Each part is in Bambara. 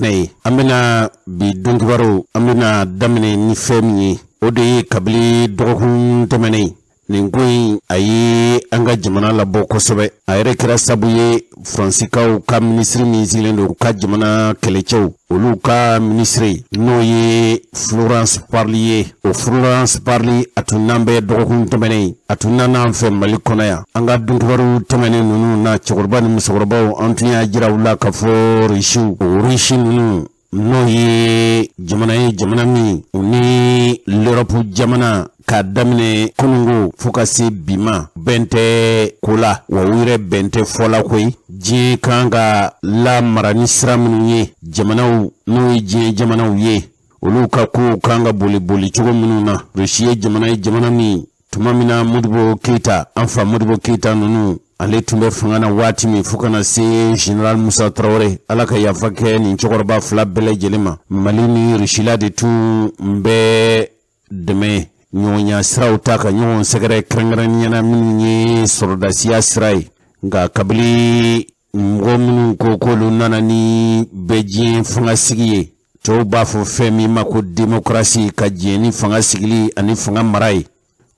ye amena bi dunkibaro amena damine ni femi o de kabili dogokun temene nin koin ayi anga jamana labo kosɛbɛ a yɛrɛ kɛra sabu ye fransikaw ka ministre min sigilen do ka jamana kɛlɛcɛw olu ka ministre n'o ye Florence Parly ye o Florence Parly a tun n'an bɛ dɔgɔkun tɛmɛnen a tun n'an fɛ Mali kɔnɔ yan an ka dunkibaru tɛmɛnen ninnu na cɛkɔrɔba ni musokɔrɔbaw an tun y'a jira u la ka fɔ Rusiw o Rusi ninnu n'o ye jamana ye jamana min u ni l'Europe jamana ka daminɛ kunungo fo ka se bima bɛn tɛ ko la wa u yɛrɛ bɛn tɛ fɔ la koyi diɲɛ kan ka lamara ni sira minnu ye jamanaw n'o ye diɲɛ jamanaw ye olu ka kow kan ka boli cogo minnu na Rusi ye jamana min tuma min na Modibo Keita an fa Modibo Keita ninnu ale tun bɛ fanga na waati min fo kana se General Musa Traoré ala ka yafa kɛ nin cɛkɔrɔba fila bɛɛ lajɛlen ma Mali ni Rusi la de tun bɛ dɛmɛ ɲɔgɔnya siraw ta ka ɲɔgɔn sɛgɛrɛ kɛrɛnkɛrɛnniyana minnu ye sɔrɔdasiya sira ye nka kabili mɔgɔ minnu ko k'olu nana ni bɛɛ diɲɛ fanga sigi ye cɛw b'a fɔ fɛn min ma ko démocratie ka diɲɛ ni fanga sigili ani fanga mara ye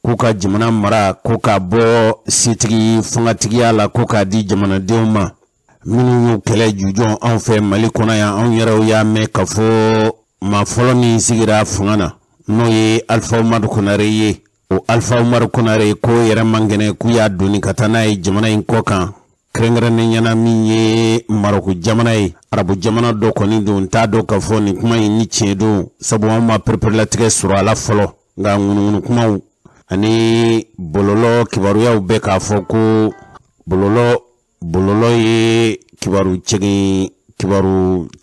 ko ka jamana mara ko ka bɔ setigi fangatigiya la ko k'a di jamanadenw ma minnu y'u kɛlɛ jujɔn anw fɛ Mali kɔnɔ yan anw yɛrɛw y'a mɛn ka fɔ maa fɔlɔ min sigira fanga na n'o ye Alpha Umaru Konare ye o Alpha Umaru Konare ko yɛrɛ man kɛnɛ k'u y'a doni ka taa n'a ye jamana in kɔ kan kɛrɛnkɛrɛnnenya min ye Maroko jamana ye arabu jamana dɔ kɔni don t'a dɔn ka fɔ nin kuma in ni tiɲɛ don sabu an ma pereperelatigɛ sɔrɔ a la fɔlɔ nka ŋunuŋunu kumaw ani bololɔ kibaruyaw bɛ k'a fɔ ko bololɔ ye kibaru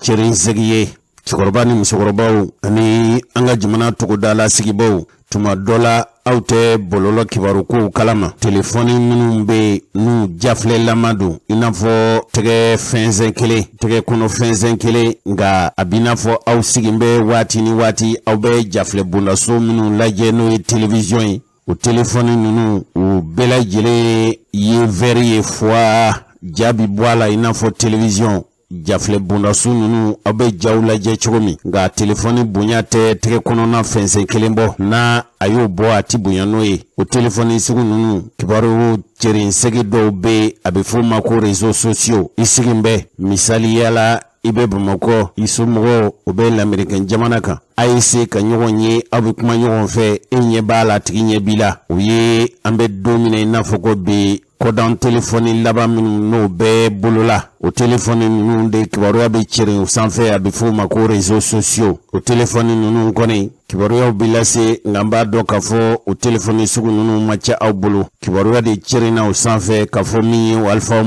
cɛrin segi ye cɛkɔrɔba ni musokɔrɔbaw ani an ka jamana togodala sigibaw tuma dɔ la aw tɛ bololɔ kibaru kow kalama telefɔni minnu bɛ n'u jafilɛlama don i n'a fɔ tɛgɛ kɔnɔ fɛnsɛn kelen nka a b'i n'a fɔ aw sigin bɛ waati ni waati aw bɛ jafilɛ bondaso minnu lajɛ n'o ye télévision ye o telefɔni ninnu u bɛɛ lajɛlen ye vɛri ye fwa jaabi bɔ a la i n'a fɔ télévision jafilɛ bondaso ninnu aw bɛ jaw lajɛ cogo min nka telefɔni bonya tɛ tɛgɛ kɔnɔna fɛnsɛn kelen bɔ n'a a y'o bɔ a ti bonya n'o ye o telefɔni sugu ninnu kibaru cɛrin segi dɔw bɛ a bɛ f'o ma ko réseaux sociaux i sigin bɛ misaliyala i bɛ Bamakɔ i somɔgɔw o bɛ lamɛrikɛn jamana kan a ye se ka ɲɔgɔn ye aw bɛ kuma ɲɔgɔn fɛ e ɲɛ b'a la tigi ɲɛ b'i la o ye an bɛ don min na i n'a fɔ ko bi kɔdan telefɔni laban minnu n'o bɛɛ bolola o telefɔni ninnu de kibaruya bɛ cɛrin o sanfɛ a bɛ f'o ma ko réseaux sociaux o telefɔni ninnu kɔni kibaruyaw bɛ lase nka an b'a dɔn k'a fɔ o telefɔni sugu ninnu ma ca aw bolo kibaruya de cɛrinna o sanfɛ k'a fɔ min ye o Alpha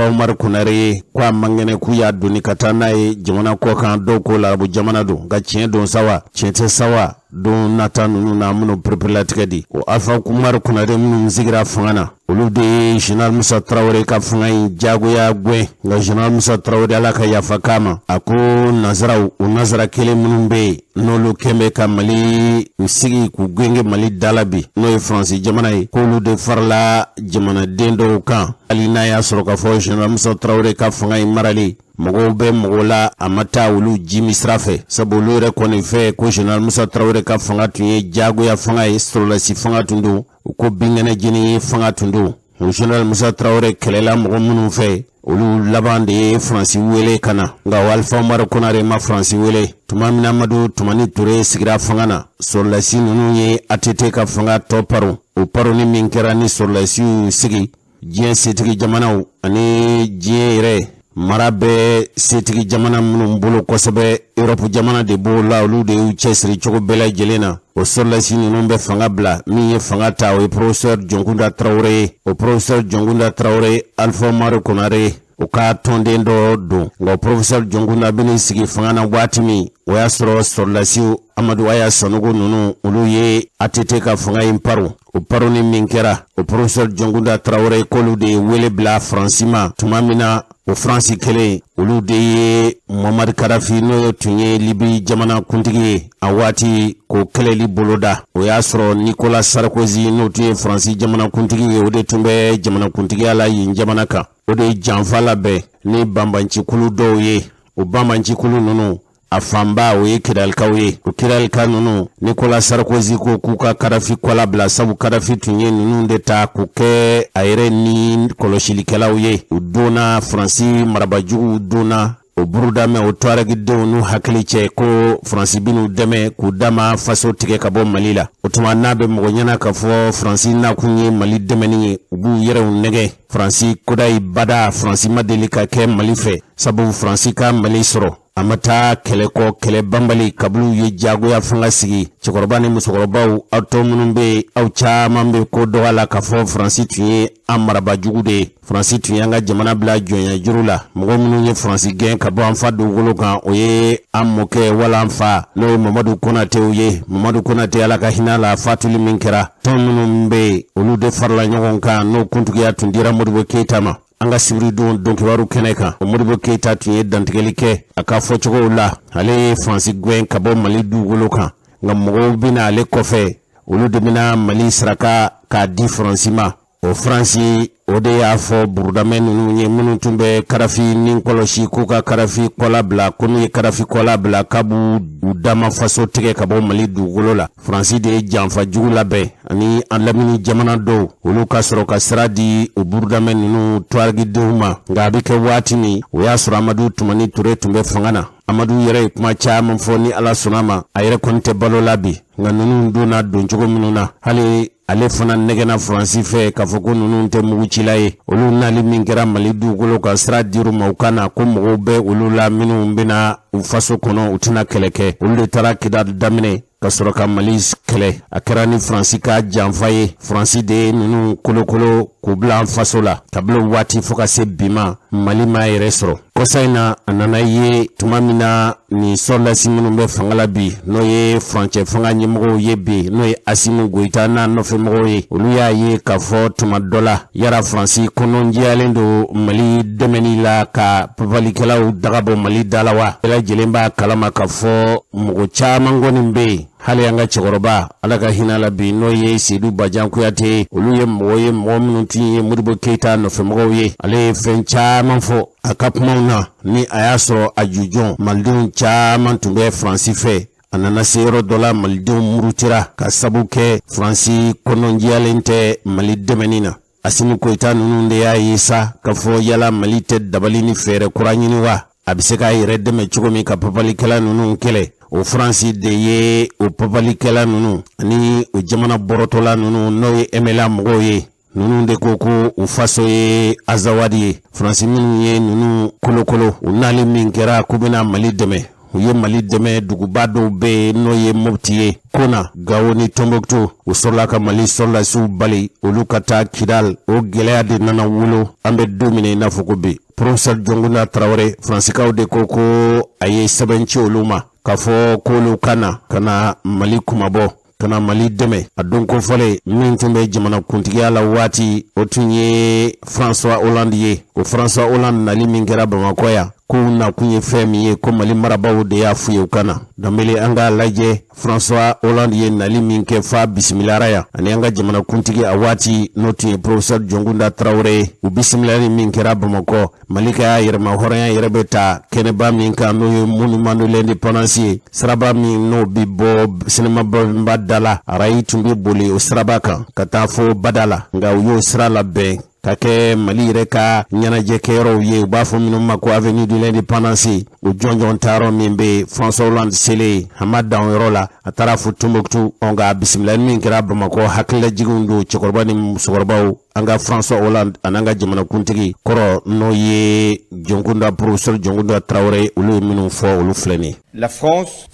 Umaru Konare ye ko a man kɛnɛ k'u y'a doni ka taa n'a ye jamana kɔ kan dɔw ko arabu jamana don nka tiɲɛ don sawa tiɲɛ tɛ sawa don nata ninnu na minnu pereperelatigɛ di o Alpha Umaru Konare minnu sigira fanga na olu de ye General Musa Traoré ka fanga in jagoya gɛn nka General Musa Traoré ala ka yafa k'a ma a ko nazaraw o nazara kelen minnu bɛ yen n'olu kɛn bɛ ka Mali sigi k'u gɛngɛ Mali dala bi n'o ye Faransi jamana ye k'olu de farala jamanaden dɔw kan hali n'a y'a sɔrɔ k'a fɔ General Musa Traoré ka fanga in marali mɔgɔw bɛ mɔgɔw la a ma taa olu jimi sira fɛ sabu olu yɛrɛ kɔni fɛ ko General Musa Traoré ka fanga tun ye jagoya fanga ye sɔrɔlasi fanga tun don u ko binkɛnɛ jeni fanga tun don o General Musa Traoré kɛlɛla mɔgɔ minnu fɛ olu laban de ye Faransi wele ka na nka o Alpha Umaru Konare ma Faransi wele tuma min Amadu Tumani Ture sigira fanga na sɔrɔlasi ninnu ye ATT ka fanga tɔ paro o paroni min kɛra ni sɔrɔlasiw sigi diɲɛ setigi jamanaw ani diɲɛ yɛrɛ mara bɛ setigi jamana minnu bolo kosɛbɛ Europe jamana de b'o la olu de y'u cɛsiri cogo bɛɛ lajɛlen na o sɔrɔlasi ninnu bɛ fanga bila min ye fanga ta o ye professeur Jɔnkunda Traoré ye o professeur Jɔnkunda Traoré Alpha Umaru Konare o ka tɔnden dɔ don nka professeur Jɔnkunda bɛna sigi fanga na waati min o y'a sɔrɔ sɔrɔlasiw Amadu Aya Sanogo ninnu olu ye ATT ka fanga in paro o paroni min kɛra o professeur Jɔnkunda Traoré k'olu de ye wele bila Faransi ma tuma min na o Faransi kelen olu de ye Muammar Kadhafi n'o tun ye Libi jamana kuntigi ye a waati k'o kɛlɛli boloda o y'a sɔrɔ Nicolas Sarkozy n'o tun ye Faransi jamana kuntigi ye o de tun bɛ jamana kuntigiya la yen jamana kan o de ye janfa labɛn ni banbancikulu dɔw ye o bamanjikulu nunu a fanba o ye kidalikaw ye o kidalika nunu Nicolas Sarkozy ko k'u ka kadafi kwala bila sabu kadafi tun ye nunu de ta k'u kɛ a yɛrɛ ni kɔlɔsilikɛlaw ye u donna Faransi marabajugu donna o burudamɛ o tuaregidenw n'u hakili cɛ ko Faransi binu dɛmɛ k'u dama faso tigɛ ka bɔ Mali la o tuma n'a bɛ mɔgɔ ɲɛna ka fɔ Faransi nakun ye Mali dɛmɛni ye u b'u yɛrɛw nɛgɛ Faransi kodayi bada Faransi ma deli ka kɛ Mali fɛ sabu Faransi ka Mali sɔrɔ a ma taa kɛlɛ kɔ kɛlɛ banbali kabulu ye jagoya fanga sigi cɛkɔrɔba ni musokɔrɔbaw aw tɔ minnu bɛ aw caman bɛ ko dɔgɔ la ka fɔ Faransi tun ye an marabajugu de ye Faransi tun ye an ka jamana bila jɔnya juru la mɔgɔ minnu ye Faransi gɛn ka bɔ an fa dugukolo kan o ye an mɔkɛ wala an fa n'o ye Mamadu Konatew ye Mamadu Konate Ala ka hinɛ la fatuli min kɛra tɔn minnu bɛ olu de farala ɲɔgɔn kan n'o kuntigiya tun dira Modibo Keyita ma an ka sibiridenw dɔnkibaru kɛnɛ kan o Modibo Keyita tun ye dantigɛli kɛ a ka fɔcogow la ale ye Faransi gɛn ka bɔ Mali dugukolo kan nka mɔgɔw bɛna ale kɔfɛ olu de bɛna Mali saraka k'a di Faransi ma o Faransi o de y'a fɔ burudamɛ ninnu ye minnu tun bɛ karafi ni kɔlɔsi k'u ka karafi kɔla bila ko n'u ye karafi kɔla bila k'a b'u dama faso tigɛ ka bɔ Mali dugukolo la Faransi de ye janfa jugu labɛn ani an lamini jamana dɔw olu ka sɔrɔ ka sira di o burudamɛ ninnu tuaregidenw ma nka a bɛ kɛ waati min o y'a sɔrɔ Amadu Tumani Ture tun bɛ fanga na Amadu yɛrɛ ye kuma caman fɔ ni Ala sɔnna ma a yɛrɛ kɔni tɛ balo la bi nka ninnu donna don cogo minnu na hali ale fana nɛgɛna Faransi fɛ k'a fɔ ko ninnu tɛ mugu cila ye olu nali min kɛra Mali dugukolo ka sira dir'u ma u ka na ko mɔgɔw bɛ olu la minnu bɛna u faso kɔnɔ u tɛna kɛlɛ kɛ olu de taara Kidali daminɛ ka sɔrɔ ka Mali kɛlɛ a kɛra ni Faransi ka janfa ye Faransi de ye ninnu kolokolo k'u bila an faso la kabila waati fo ka se bi ma Mali ma yɛrɛ sɔrɔ kɔsa in na a nana ye tuma min na ni sɔrdasi minnu bɛ fanga la bi n'o ye furancɛ fanga ɲɛmɔgɔw ye bi n'o ye Asimu Goyita n'a nɔfɛmɔgɔw ye olu y'a ye k'a fɔ tuma dɔ la yara Faransi kɔnɔjɛyalen don Mali dɛmɛni la ka papalikɛlaw dagabɔ Mali da la wa bɛɛ lajɛlen b'a kalama k'a fɔ mɔgɔ caman kɔni bɛ yen hali an ka cɛkɔrɔba Ala ka hinɛ la bi n'o ye Seydou Badian Kuyate olu ye mɔgɔ minnu tun ye Modibo Keyita nɔfɛmɔgɔw ye ale ye fɛn caman fɔ a ka kumaw na ni a y'a sɔrɔ a jujɔn malidenw caman tun bɛ Faransi fɛ a nana se yɔrɔ dɔ la malidenw murutira ka sabu kɛ Faransi kɔnɔjɛyalen tɛ Mali dɛmɛni na Asimu Goyita ninnu de y'a ye sa ka fɔ yala Mali tɛ dabali ni fɛɛrɛ kura ɲini wa a bɛ se k'a yɛrɛ dɛmɛ cogo min ka papalikɛla ninnu kɛlɛ o Faransi de ye o papalikɛla ninnu ani o jamana bɔrɔtɔla ninnu n'o ye MLA mɔgɔw ye ninnu de ko ko u faso ye Azawadi ye Faransi minnu ye ninnu kolokolo u nali min kɛra k'u bɛna Mali dɛmɛ u ye Mali dɛmɛ duguba dɔw bɛ yen n'o ye Mopti ye Kona Gao ni Tombouctou u sɔrɔla ka Mali sɔrdasiw bali olu ka taa Kidali o gɛlɛya de nana wolo an bɛ don min i n'a fɔ ko bi Professeur Jonguna Traoré Faransikaw de ko ko a ye sɛbɛn ci olu ma k'a fɔ k'olu kana Mali kumabɔ kana Mali dɛmɛ a don kofɔle min tun bɛ jamana kuntigiya la waati o tun ye François Hollande ye o François Hollande nali min kɛra Bamakɔ yan k'u nakun ye fɛn min ye ko Mali marabaw de y'a f'u ye u kana dambele an ka lajɛ François Hollande ye nali min kɛ fa bisimilayara yan ani an ka jamana kuntigi a waati n'o tun ye Professeur Jongunda Traoré u bisimilayali min kɛra Bamakɔ Mali ka yɛrɛma hɔrɔnya yɛrɛ bɛ ta kɛnɛba min kan n'o ye monument de l'indépendance ye siraba min n'o bi bɔ sinimaba da la arayi tun bɛ boli o siraba kan ka taa fo bada la nka u y'o sira labɛn ka kɛ Mali yɛrɛ ka ɲɛnajɛ kɛyɔrɔw ye u b'a fɔ minnu ma ko avenue de l'indépendance o jɔnjɔn taayɔrɔ min bɛ François Hollande selen a ma dan o yɔrɔ la a taara fo Tombouctou nka bisimilali min kɛra Bamakɔ hakililajiginw don cɛkɔrɔba ni musokɔrɔbaw an ka François Hollande an'an ka jamanakuntigi kɔrɔ n'o ye Professeur Jongunda Traoré olu ye minnu fɔ olu filɛ nin ye. La France,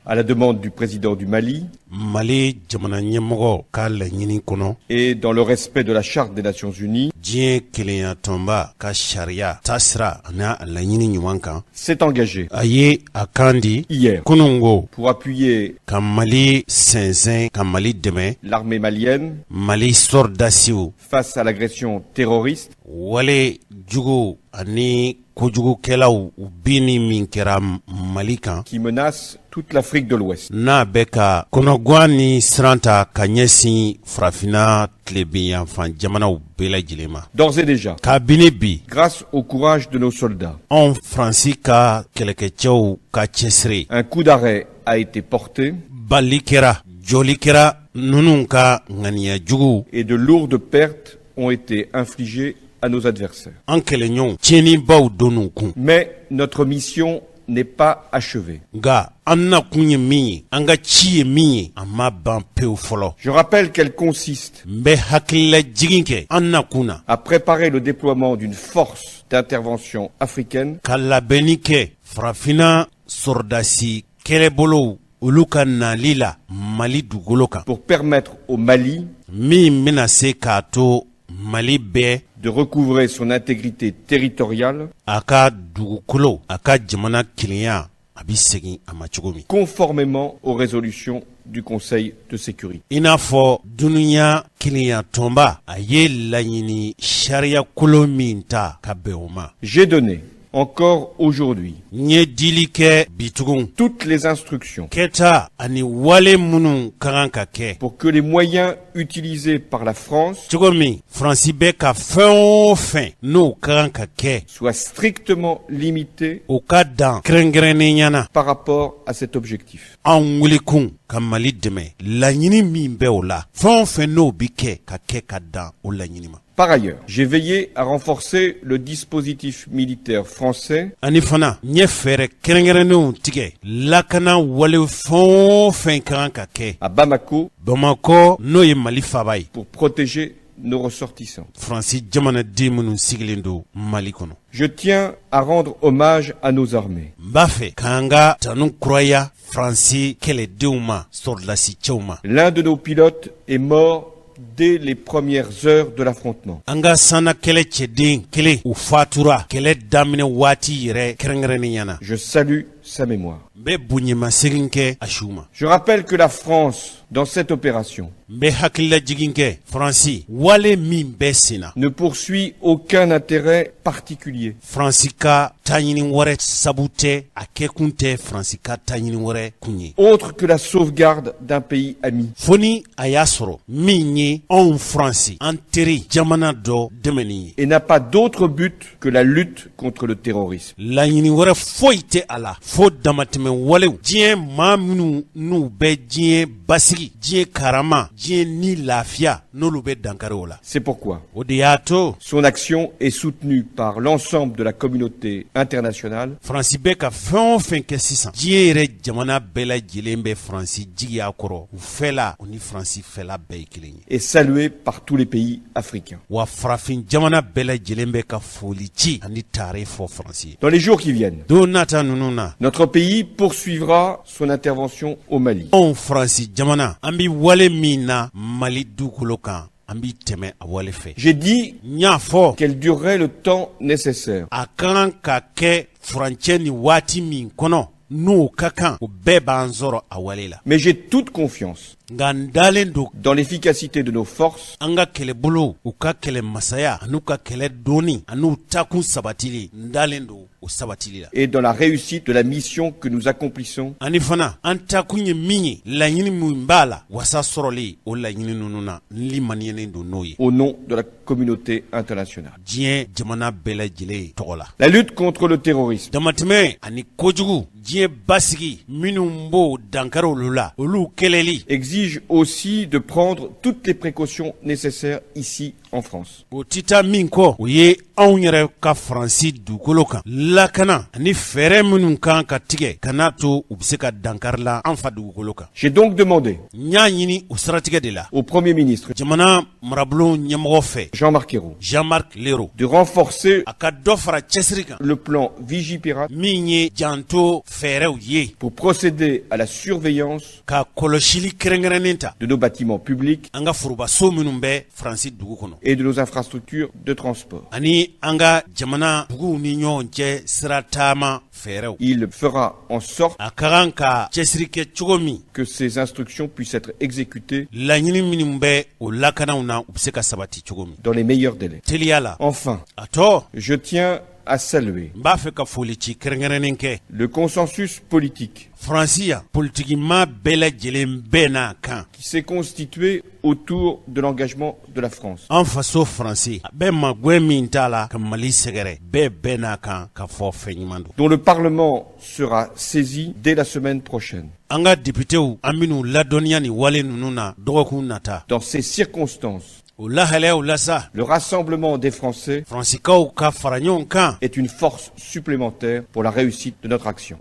à la demande du président du Mali, Mali jamana ɲɛmɔgɔ ka laɲini kɔnɔ et dans le respect de la Charte des Nations Unies, diɲɛ kelenya tɔnba ka sariya taasira n'a laɲini ɲuman kan s'est engagé a ye a kan di hier kunungo pour appuyer ka Mali sɛnsɛn ka Mali dɛmɛ l'armée malienne Mali sɔrdasiw face à l'agression terroriste wale jugu ani kojugukɛlaw u bini min kɛra Mali kan qui menace toute l'Afrique de l'Ouest. n'a bɛ ka kɔnɔguwan ni siran ta ka ɲɛsin farafina tilebiyanfan jamanaw bɛɛ lajɛlen ma. D'ores et déjà, kabini bi grâce au courage de nos soldats, anw Faransi ka kɛlɛkɛcɛw ka cɛsiri un coup d'arrêt a été porté bali kɛra joli kɛra nunu ka ŋaniya jugu et de lourdes pertes ont été infligées à nos adversaires. an kɛlɛɲɔgɔnw tiɲɛnibaw donn'u kun. Mais notre mission n'est pas achevée. nga an na kun ye min ye an ka ci ye min ye a ma ban pewu fɔlɔ. Je rappelle qu'elle consiste n bɛ hakilila jigin kɛ an na kun na à préparer le déploiement d'une force d'intervention africaine ka labɛnni kɛ farafina sɔrɔdasi kɛlɛbolow olu ka nali la Mali dugukolo kan pour permettre au Mali min bɛna se k'a to Mali bɛɛ de recouvrer son intégrité territoriale a ka dugukolo a ka jamana kelenya a bi segin a ma cogo min. conformément aux résolutions du Conseil de sécurité. i n'a fɔ dunuya kelenya tɔnba a ye laɲini sariya kolon min ta ka bɛn o ma. J'ai donné encore aujourd'hui n ye dili kɛ bitugun toutes les instructions kɛta ani wale minnu ka kan ka kɛ pour que les moyens utilisés par la France cogo min Faransi bɛ ka fɛn o fɛn n'o ka kan ka kɛ soient strictement limités o ka dan kɛrɛnkɛrɛnnenya na par rapport à cet objectif. an wulikun ka Mali dɛmɛ laɲini min bɛ o la fɛn o fɛn n'o bi kɛ ka dan o laɲini ma. Par ailleurs, j'ai veillé à renforcer le dispositif militaire français ani fana n ye fɛɛrɛ kɛrɛnkɛrɛnnenw tigɛ lakana wale fɛn o fɛn ka kan ka kɛ à Bamako Bamakɔ n'o ye Mali faaba ye pour protéger nos ressortissants. Faransi jamanaden minnu sigilen don Mali kɔnɔ. Je tiens à rendre hommage à nos armées. n b'a fɛ k'an ka tanu kuraya Faransi kɛlɛdenw ma sɔrɔdasi cɛw ma. L'un de nos pilotes est mort dès les premières heures de l'affrontement. an ka sanna kɛlɛ cɛden kelen u fatura kɛlɛ daminɛ waati yɛrɛ kɛrɛnkɛrɛnnenya na. Je salue sa mémoire. n bɛ bonɲɛmasegin kɛ a siw ma. Je rappelle que la France, dans cette opération, n bɛ hakililajigin kɛ Faransi wale min bɛ sen na ne poursuit aucun intérêt particulier. Faransi ka taɲini wɛrɛ sabu tɛ a kɛkun tɛ Faransi ka taɲini wɛrɛ kun ye Autre que la sauvegarde d'un pays ami. fo ni a y'a sɔrɔ min ye anw Faransi an teri jamana dɔ dɛmɛni ye. Et n'a pas d'autre but que la lutte contre le terrorisme. laɲini wɛrɛ foyi tɛ a la fo damatɛmɛ walew diɲɛ maa minnu n'u bɛ diɲɛ basigi diɲɛ karama diɲɛ ni lafiya n'olu bɛ dankari o la. C'est pourquoi o de y'a to son action est soutenue par l'ensemble de la communauté internationale Faransi bɛ ka fɛn o fɛn kɛ sisan diɲɛ yɛrɛ jamana bɛɛ lajɛlen bɛ Faransi jigiya kɔrɔ u fɛla o ni Faransi fɛla bɛɛ ye kelen ye. et saluée par tous les pays africains. wa farafin jamana bɛɛ lajɛlen bɛ ka foli ci ani taare fɔ Faransi ye. Dans les jours qui viennent, don nata ninnu na notre pays poursuivra son intervention au Mali. anw Faransi jamana an bi wale min na Mali dugukolo kan an bi tɛmɛ a wale fɛ. J'ai dit n y'a fɔ qu'elle durerait le temps nécessaire a ka kan ka kɛ furancɛ ni waati min kɔnɔ n'o ka kan o bɛɛ b'an sɔrɔ a wale la. mais j'ai toute confiance nka n dalen don dans l'efficacité de nos forces an ka kɛlɛbolo u ka kɛlɛ masaya an'u ka kɛlɛ doni an'u takun sabatili n dalen don o sabatili la. et dans la réussite de la mission que nous accomplissons ani fana an takun ye min ye laɲini min b'a la wasa sɔrɔli o laɲini ninnu na n limaniyɛnen don n'o ye au nom de la communauté internationale. diɲɛ jamana bɛɛ lajɛlen tɔgɔ la. La lutte contre le terrorisme damatɛmɛ ani kojugu diɲɛ basigi minnu b'o dankari olu la olu kɛlɛli exige aussi de prendre toutes les précautions nécessaires ici en France. o tɛ taa min kɔ o ye anw yɛrɛ ka Faransi dugukolo kan lakana ani fɛɛrɛ minnu kan ka tigɛ ka n'a to u bɛ se ka dankari la an fa dugukolo kan. J'ai donc demandé n y'a ɲini o siratigɛ de la au Premier ministre jamana marabolo ɲɛmɔgɔ fɛ Jean-Marc Ayrault Jean-Marc Ayrault de renforcer a ka dɔ fara cɛsiri kan le plan Vigipirate min ye janto fɛɛrɛw ye pour procéder à la surveillance ka kɔlɔsili kɛrɛnkɛrɛnnen ta de nos bâtiments publics an ka forobaso minnu bɛ Faransi dugu kɔnɔ et de nos infrastructures de transport. ani an ka jamana duguw ni ɲɔgɔn cɛ sira taama fɛɛrɛw. Il fera en sorte a ka kan ka cɛsiri kɛ cogo min que ces instructions puissent être exécutées laɲini minnu bɛ o lakanaw na u bɛ se ka sabati cogo min dans les meilleurs délais. teliya la Enfin, a tɔ je tiens à saluer le consensus politique qui s'est constitué autour de l'engagement de la France. Dont le Parlement sera saisi dès la semaine prochaine. Dans ces circonstances, le rassemblement des Français est une force supplémentaire pour la réussite de notre action.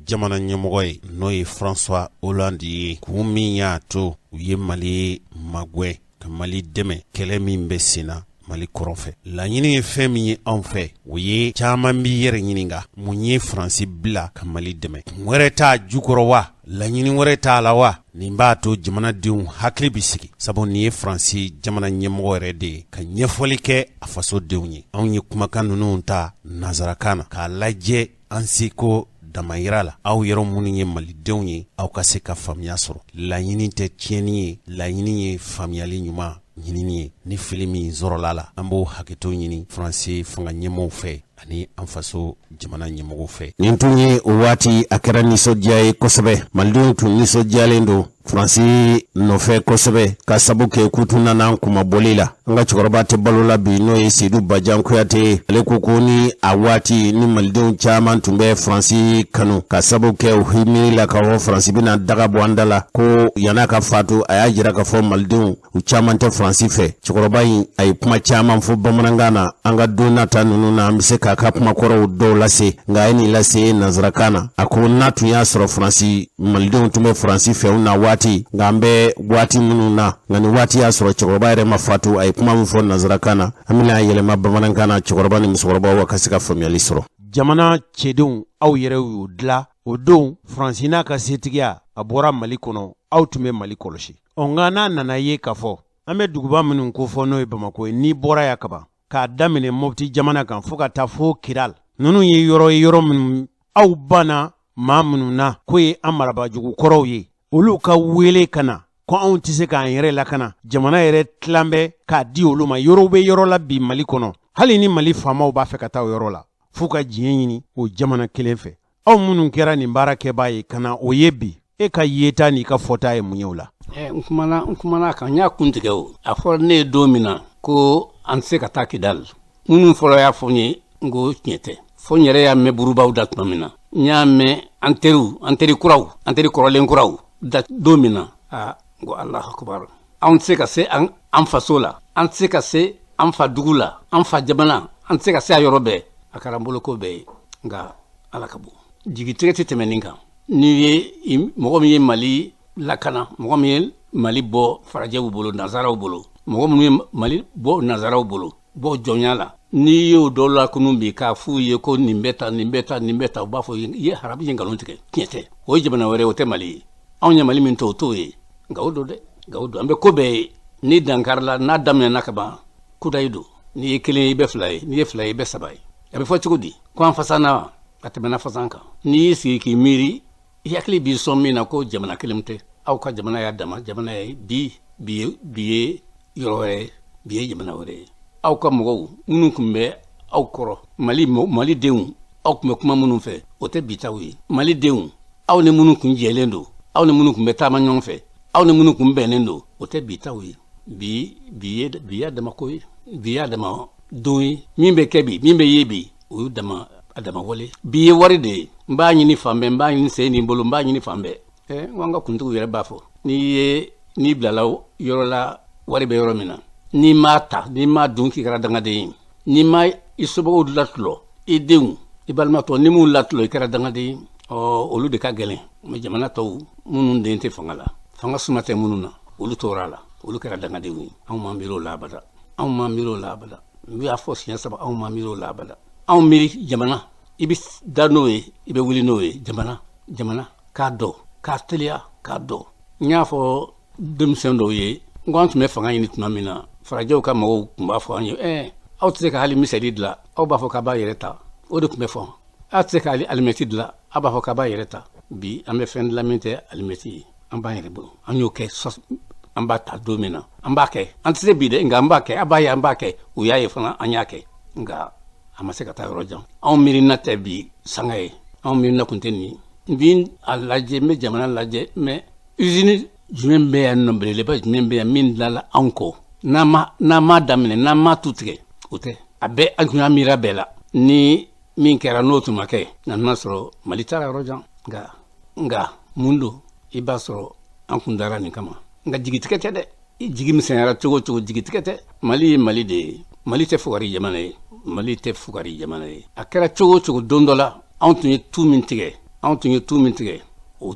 Jamana ɲɛmɔgɔ n'o ye François Hollande ye k'u min y'a to u ye Mali magwɛ ka Mali dɛmɛ kɛlɛ min bɛ senna Mali kɔrɔfɛ. Laɲini ye fɛn min ye anw fɛ o ye caman bi yɛrɛ ɲininka mun ye Faransi bila ka Mali dɛmɛ. Wɛrɛ t'a jukɔrɔ wa? Laɲini wɛrɛ t'a la wa? Nin b'a to jamanadenw hakili bi sigi. Sabu nin ye Faransi jamana ɲɛmɔgɔ yɛrɛ de ye ka ɲɛfɔli kɛ a fasodenw ye. Anw ye kumakan ninnu ta nazarakan na k'a lajɛ an seko damayira la aw yɛrɛ minnu ye malidenw ye aw ka se ka faamuya sɔrɔ. Laɲini tɛ tiɲɛni ye, laɲini ye faamuyali ɲuman ɲinini ye. Ni fili min sɔrɔla la an b'o hakɛto ɲini Faransi fanga ɲɛmɔgɔw fɛ ani an faso jamana ɲɛmɔgɔw fɛ. Nin tun ye o waati a kɛra nisɔndiya ye kosɛbɛ. Malidenw tun nisɔndiyalen don Faransi nɔfɛ kosɛbɛ ka sabu kɛ k'u tun nana kumabɔli la. An ka cɛkɔrɔba tɛ balo la bi n'o ye Seydou Badian Kuyate. Ale ko ko ni a waati ni malidenw caman tun bɛ Faransi kanu ka sabu kɛ u himi la ka fɔ Faransi bɛna daga bɔ an da la ko yan'a ka fatu a y'a jira k'a fɔ malidenw u caman tɛ Faransi fɛ. Cɛkɔrɔba in a ye kuma caman fɔ bamanankan na an ka don nata ninnu na an bɛ se k'a ka kuma kɔrɔw dɔw lase nka a ye nin lase nanzarakan na. A ko n'a tun y'a sɔrɔ Faransi malidenw tun bɛ Faransi fɛ u na waati nka an bɛ waati minnu na nka ni waati y'a sɔrɔ cɛkɔrɔba yɛrɛ ma fatu a ye kuma min fɔ nanzarakan na an bɛna yɛlɛma bamanankan na cɛkɔrɔba ni musokɔrɔbaw ka se ka faamuyali sɔrɔ. Jamana cɛdenw aw yɛrɛ y'o dilan o don Faransi n'a ka setigiya a bɔra Mali kɔnɔ aw tun bɛ Mali kɔlɔsi. Nka n'a nana ye k'a fɔ an bɛ duguba minnu ko fɔ n'o ye Bamako ye n'i bɔra ya kaban k'a daminɛ Mopti jamana kan fo ka taa fo Kidal ninnu ye yɔrɔ minnu aw banna maa minnu na k'o ye an marabajugu kɔrɔw ye olu ka wele ka na ko anw tɛ se k'an yɛrɛ lakana jamana yɛrɛ tilan bɛ k'a di olu ma yɔrɔw bɛ yɔrɔ la bi Mali kɔnɔ hali ni Mali faamaw b'a fɛ ka taa o yɔrɔ la f'u ka diɲɛ ɲini o jamana kelen fɛ aw minnu kɛra nin baarakɛbaa ye ka na o ye bi e ka yeta n'i ka fɔta ye mun ye o la. N kumana kan n y'a kuntigɛ o a fɔra ne ye don min na ko an tɛ se ka taa Kidal minnu fɔlɔ y'a fɔ n ye n ko tiɲɛ tɛ fo n yɛrɛ y'a mɛn burubaw da tuma min na n y'a mɛn an teri kɔrɔlen kuraw da don min na n ko Alahu akubar anw tɛ se ka se an faso la an tɛ se ka se an fa dugu la an fa jamana an tɛ se ka se a yɔrɔ bɛɛ a kɛra n bolo ko bɛɛ ye nka Ala ka bon jigitigɛ tɛ tɛmɛ nin kan n'i ye mɔgɔ min ye Mali lakana mɔgɔ min ye Mali bɔ farajɛw bolo nazaraw bolo mɔgɔ minnu ye Mali bɔ nazaraw bolo bɔ jɔnya la n'i y'o dɔw la kunun bi k'a f'u ye ko nin bɛ ta u b'a fɔ i ye haramu ye nkalon tigɛ tiɲɛ tɛ o ye jamana wɛrɛ o tɛ Mali ye anw ye Mali min to o t'o ye nka o don dɛ nka o don an bɛ ko bɛɛ ye ni dankarila n'a daminɛna ka ban kudayi don n'i ye kelen ye i bɛ fila ye n'i ye fila ye i bɛ saba ye a bɛ fɔ cogo di ko an fasana a tɛmɛna fasan kan n'i y'i sigi k'i miiri i hakili b'i sɔn min na ko jamana kelen tɛ aw ka jamana y'a dama jamana ye bi ye yɔrɔ wɛrɛ bi ye jamana wɛrɛ ye aw ka mɔgɔw minnu tun bɛ aw kɔrɔ malidenw aw tun bɛ kuma minnu fɛ o tɛ bitaw ye malidenw aw ni minnu tun jɛlen don aw ni minnu tun bɛ taama ɲɔgɔn fɛ aw ni minnu tun bɛnnen don o tɛ bitaw ye bi y'a dama ko ye bi y'a dama don ye min bɛ kɛ bi min bɛ ye bi o y'u dama a dama wale bi ye wari de ye n b'a ɲini fan bɛɛ n b'a ɲini sen nin bolo n b'a ɲini fan bɛɛ n ko an ka kuntigiw yɛrɛ b'a fɔ n'i bilala yɔrɔ la wari bɛ yɔrɔ min na n'i m'a ta n'i m'a dun k'i kɛra dangaden ye n'i ma i somɔgɔw latulɔ i denw i balimatɔ ni minnu latulɔ i kɛra dangaden ye olu de ka gɛlɛn mais jamana tɔw minnu den tɛ fanga la fanga suma tɛ minnu na olu tora la olu kɛra dangadenw ye anw m'an miiri o la abada n y'a fɔ siɲɛ 3 anw m'an miiri o la abada anw miiri jamana i bɛ da n'o ye i bɛ wuli n'o ye jamana k'a dɔn k'a teliya k'a dɔn n y'a fɔ denmisɛn dɔw ye n ko an tun bɛ fanga ɲini tuma min na farajɛw ka mɔgɔw tun b'a fɔ an ye aw tɛ se ka hali misɛli dilan aw b'a fɔ k'a b'a yɛrɛ ta o de tun bɛ fɔ aw tɛ se ka hali alimɛti dilan aw b'a fɔ k'a b'a yɛrɛ ta bi an bɛ fɛn dilan min tɛ alimɛti ye an b'an yɛrɛ bolo an y'o kɛ an b'a ta don min na an b'a kɛ an tɛ se bi dɛ nka an b'a kɛ a b'a ye an b'a kɛ u y'a ye fana an y'a kɛ nka a ma se ka taa yɔrɔ jan anw miirina tɛ bi sanga ye anw miirina kun tɛ nin n bi a lajɛ n bɛ jamana lajɛ mais usine jumɛn bɛ yan nɔ belebeleba jumɛn bɛ yan min dilanna anw kɔ n'an ma daminɛ n'an ma tu tigɛ o tɛ a bɛɛ an tun y'a miira bɛɛ la ni min kɛra n'o tun ma kɛ nana sɔrɔ Mali taara yɔrɔ jan nka mun don i b'a sɔrɔ an kun dara nin kama nka jigitigɛ tɛ dɛ i jigi misɛnyara cogo cogo jigitigɛ tɛ Mali ye Mali de ye Mali tɛ fugari jamana ye Mali tɛ fugari jamana ye a kɛra cogo cogo don dɔ la anw tun ye tu min tigɛ o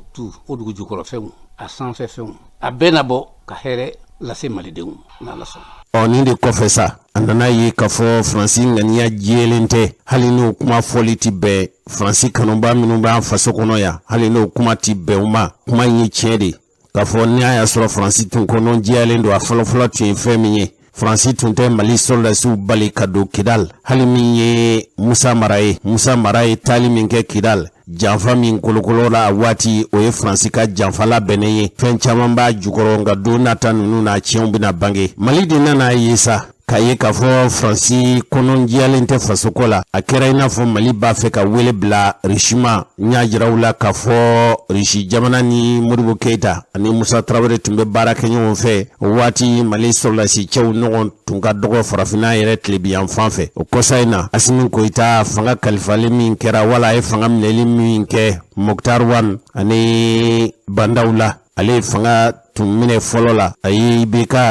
dugu jukɔrɔ fɛnw a sanfɛ fɛnw a bɛɛ na bɔ ka hɛrɛ lase malidenw n'Ala sɔnna. Nin de kɔfɛ sa a nana ye k'a fɔ Faransi ŋaniya jɛlen tɛ hali n'o kuma fɔli ti bɛn Faransi kanuba minnu b'an faso kɔnɔ yan hali n'o kuma ti bɛn u ma kuma in ye tiɲɛ de k'a fɔ ni a y'a sɔrɔ Faransi tun kɔnɔ jɛlen don a fɔlɔfɔlɔ tun ye fɛn min ye Faransi tun tɛ Mali soldasiw bali ka don Kidal hali min ye Musa Mara ye taali min kɛ Kidal janfa min kolokolo la a waati o ye Faransi ka janfala bɛnnen ye fɛn caman b'a jukɔrɔ nka don nata ninnu n'a tiɲɛw bɛna bange Mali de nana ye sa k'a ye k'a fɔ Faransi kɔnɔjɛlen tɛ fasoko la a kɛra i n'a fɔ Mali b'a fɛ ka wele bila Rishima ɲa jiraw la k'a fɔ Rishi jamana ni Modibo Keita ani Musa Traoré tun bɛ baara kɛ ɲɔgɔn fɛ o waati Mali sɔrɔlasi cɛw ɲɔgɔn tun ka dɔgɔ farafinna yɛrɛ tilebiyan fan fɛ o kɔsa in na Asimi Goïta fanga kalifali min kɛra wala a ye fanga minɛli min kɛ Mokhtar Wan ani bandaw la ale fanga tun minɛ fɔlɔ la a ye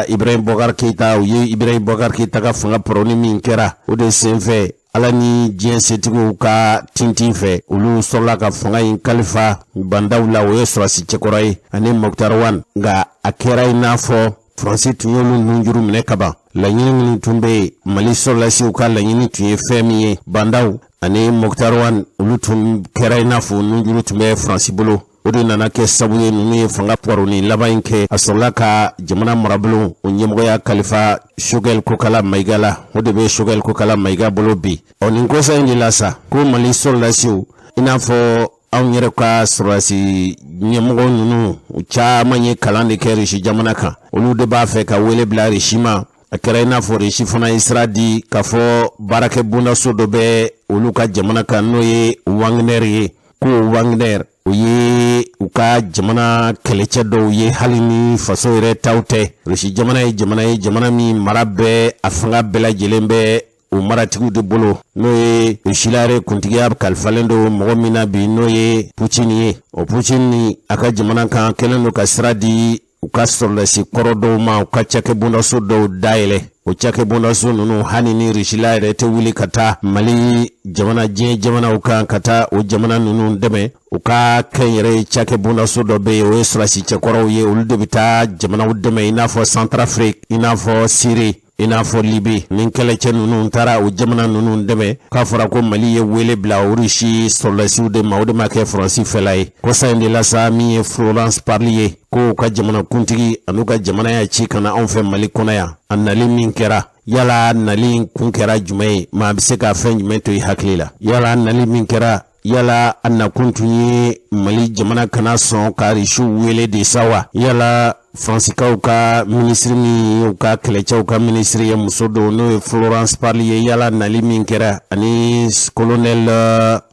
Ibrahim Boubacar Keïta u ye Ibrahim Boubacar Keïta ka fanga pɔrɔni min kɛra o de senfɛ ala ni diɲɛ setigiw ka tintin fɛ olu sɔrɔla ka fanga in kalifa bandaw la o ye sɔrɔsi cɛkɔrɔ ye ani Mokhtar Wan nka a kɛra i n'a fɔ Faransi tun y'olu nunjuru minɛ kaban laɲini minnu tun bɛ Mali sɔrɔlasiw ka laɲini tun ye fɛn min ye bandaw ani Mokhtar Wan olu tun kɛra i n'a fɔ nunjuru tun bɛ Faransi bolo o de nana kɛ sabu ye ninnu ye fanga pɔrɔni laban in kɛ a sɔrɔla ka jamana marabolo o ɲɛmɔgɔya kalifa Choguel Kokala Maïga la o de bɛ Choguel Kokala Maïga bolo bi nin kosa in de la sa ko Mali sɔrɔlasiw i n'a fɔ anw yɛrɛ ka sɔrɔlasi ɲɛmɔgɔ ninnu u caman ye kalan de kɛ Rishi jamana kan olu de b'a fɛ ka wele bila Rishi ma a kɛra i n'a fɔ Rishi fana ye sira di k'a fɔ baarakɛ bondaso dɔ bɛ olu ka jamana kan n'o ye Wagner ye ko Wagner u ye u ka jamana kɛlɛcɛ dɔw ye hali ni faso yɛrɛ taw tɛ Rishi jamana ye jamana min mara bɛɛ a fanga bɛɛ lajɛlen bɛ o maratigiw de bolo n'o ye Richilare kuntigiya kalifalen do mɔgɔ min na bi n'o ye Putin ye o Putin ni a ka jamana kan kɛlen do ka sira di u ka sɔrɔlasi kɔrɔ dɔw ma u ka cakɛ bondaso dɔw dayɛlɛ o cakɛ bondaso ninnu hali ni Richila yɛrɛ tɛ wuli ka taa Mali jamana diɲɛ jamanaw kan ka taa o jamana ninnu dɛmɛ u ka kɛn yɛrɛ cakɛ bondaso dɔ bɛ yen o ye sɔrɔlasi cɛkɔrɔw ye olu de bɛ taa jamanaw dɛmɛ i n'a fɔ Centrafrique i n'a fɔ Syrie i n'a fɔ Libye ni kɛlɛcɛ ninnu taara o jamana ninnu dɛmɛ k'a fɔra ko Mali ye wele bila o Rishi sɔrɔlasiw de ma o de ma kɛ Faransi fɛla ye kosa in de la sa min ye Florence Parly ye ko ka jamana kuntigi an'u ka jamana ya ci kana anw fɛ Mali kɔnɔ yan a nali min kɛra yala nali kun kɛra jumɛn ye maa bɛ se ka fɛn jumɛn to i hakili la yala nali min kɛra yala a nakun tun ye Mali jamana kana sɔn ka Rishi wele de sa wa yala Fransikaw ka ministre min u ka kɛlɛcɛw ka ministre ye muso dɔw n'o ye Florence Parly ye yala nali min kɛra ani colonel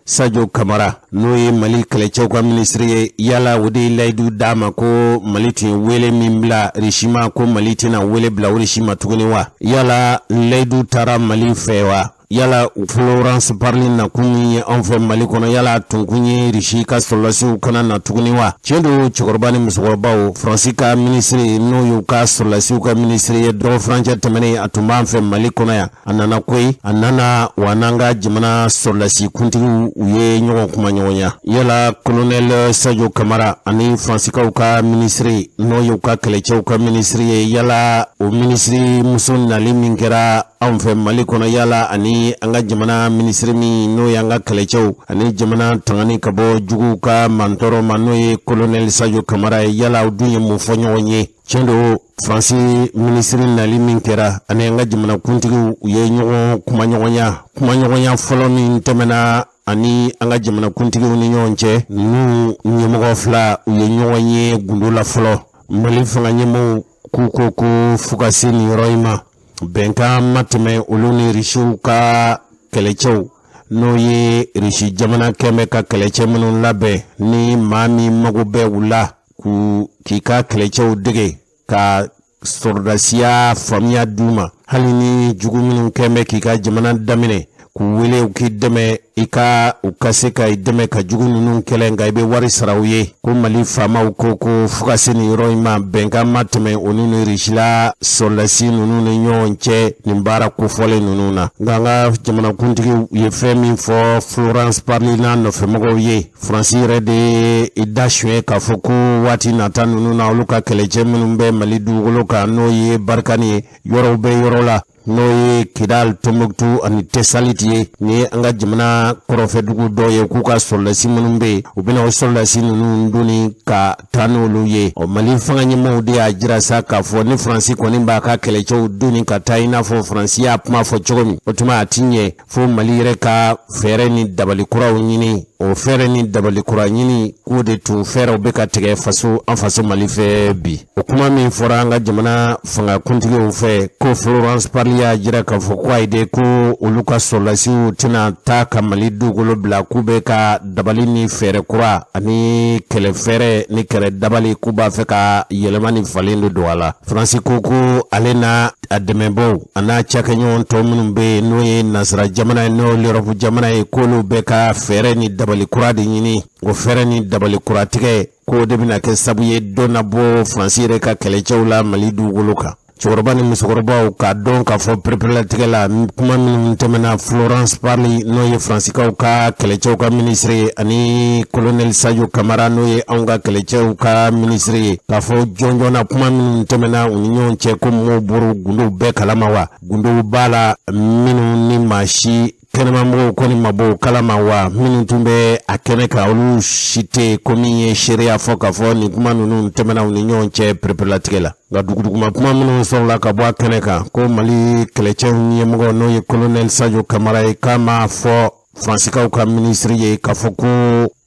Sadio Kamara n'o ye Mali kɛlɛcɛw ka ministre ye yala o de ye layidu d'a ma ko Mali tun ye wele min bila Rishi ma ko Mali tɛna wele bila o Rishi ma tuguni wa yala layidu taara Mali fɛ wa yala Florence Parly na kun ye anw fɛ Mali kɔnɔ yala tun kun ye Rishi ka sɔrɔlasiw kana na tuguni wa tiɲɛ don cɛkɔrɔba ni musokɔrɔbaw Faransi ka ministre n'o y'u ka sɔrɔlasiw ka ministre ye dɔgɔ furancɛ tɛmɛnen a tun b'an fɛ Mali kɔnɔ yan a nana koyi a nana wa n'an ka jamana sɔrɔlasi kuntigiw u ye ɲɔgɔn kuma ɲɔgɔnya yala colonel Sadio Kamara ani Fransikaw ka ministre n'o y'u ka kɛlɛcɛw ka ministre ye yala o ministre muso nali min kɛra anw fɛ Mali kɔnɔ yala ani an ka jamana ministre min n'o ye an ka kɛlɛcɛw ani jamana tangani ka bɔ juguw ka mantɔrɔ ma n'o ye colonel Sadio Kamara ye yala o dun ye mun fɔ ɲɔgɔn ye tiɲɛ don Faransi ministre nali min kɛra ani an ka jamana kuntigiw u ye ɲɔgɔn kuma ɲɔgɔnya fɔlɔ min tɛmɛna ani an ka jamana kuntigiw ni ɲɔgɔn cɛ ninnu ɲɛmɔgɔ fila u ye ɲɔgɔn ye gundo la fɔlɔ Mali fanga ɲɛmɔgɔw kuko ko fukasi ni roima benka matme uluni rishu ka kelechew no ye rishi jamana keme ka keleche munun labe ni mami magube wula ku kika kelechew dige ka sordasiya famia duma halini juguminun keme kika jamana damine ku wele uki deme ika ukase ka ideme ka jugu nunun kelenga ibe wari sarawye ko mali fama ukoko fukase ni roima benga matme onunu rishila solasi nunun nyonche nimbara kufole nununa nganga jamana kuntigi ye femi fo Florence Parly no femogo ye Francis rede idashwe ka foku wati nata nununa oluka keleche munumbe mali dugoloka no ye barkani yorobe yorola no ye Kidal Tombouctou ani Tessaliti ni anga jamana korofe dugu doye kuka solasi munumbe ubina o solasi nunu nduni ka tanolu ye o mali fanga nyimo de ajira saka fo ni Francis koni mba ka kelecho duni ka taina fo Francis ya pma fo chogomi otuma atinye fo mali reka fere ni dabali kura nyini o fere ni dabali kura nyini kude tu fere obeka tege faso en faso mali fe bi o kuma mi fora anga jamana fanga kuntigi o fe ko Florence Parly ya jira ka fo kwa ide ko uluka solasi tina ta ka mali dugolo bla kube ka dabali ni fere kura ani kele fere ni kele dabali kuba fe ka yelemani falindu douala Francis Koko alena ademebo ana chakanyon to munumbe noye nasra jamana no l'Europe jamana e kolo beka fere ni dabali kura de nyini o fere ni dabali kura tige ko debina ke sabuye dona bo Francis reka kele chawla mali dugolo ka chorba ni musokoroba ka don ka fo prepare tigela kuma min temena Florence Parly no ye Francis ka keleche ka ministre ani colonel Sadio Camara no ye anga keleche ka ministre ka fo jonjo na kuma min temena union che ko mo buru gundu be kalamawa gundu bala minu ni mashi kenema mo koni mabo kalama wa minu tumbe akene ka olu shite komi ye sheria foka fo ni kuma nunu temena union che prepare tigela ga duguduguma kuma minu sonla ka bwa keneka ko mali keleche ni mo no ye colonel Sadio Camara e kama fo Francis ka ministre ye ka fo ko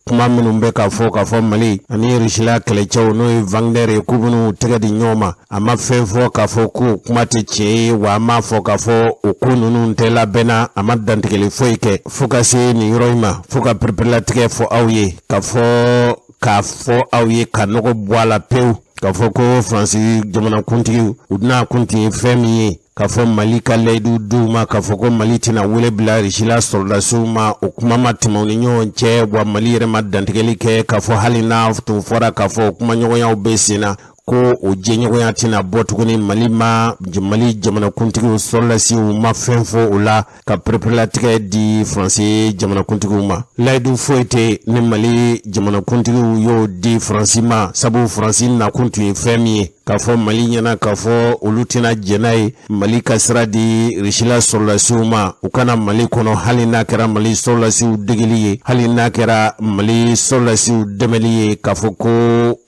kuma minu be ka fo mali ani rishila keleche no vangdere kubunu tegadi nyoma ama fefo ka fo ku kuma te che wa ma fo ka fo okununu ntela bena ama dantikele foike fokase ni roima foka prepare tike fo awye ka fo awye ka nogo bwala peu ka fo ko Francis jamana kuntigi udna kunti femi ka fo mali ka leidu duma ka fo ko mali tina wule bila rishila soldasuma okuma matimoni nyonche wa mali rema dantikeli ke ka fo halina tu fora ka fo kuma nyoya obesina ko o jenyo ya tina botuguni mali jamana kuntigi solasi ma fenfo ula ka prepare tike di Francis jamana kuntigi ma leidu foite ni mali jamana kuntigi yo di Francis ma sabu Francis na kuntu femi ka fo mali nyana ka fo ulutina jenai mali kasra di rishila solasi ma ukana mali kono halina kera mali solasi digiliye halina kera mali solasi demeliye ka fo ko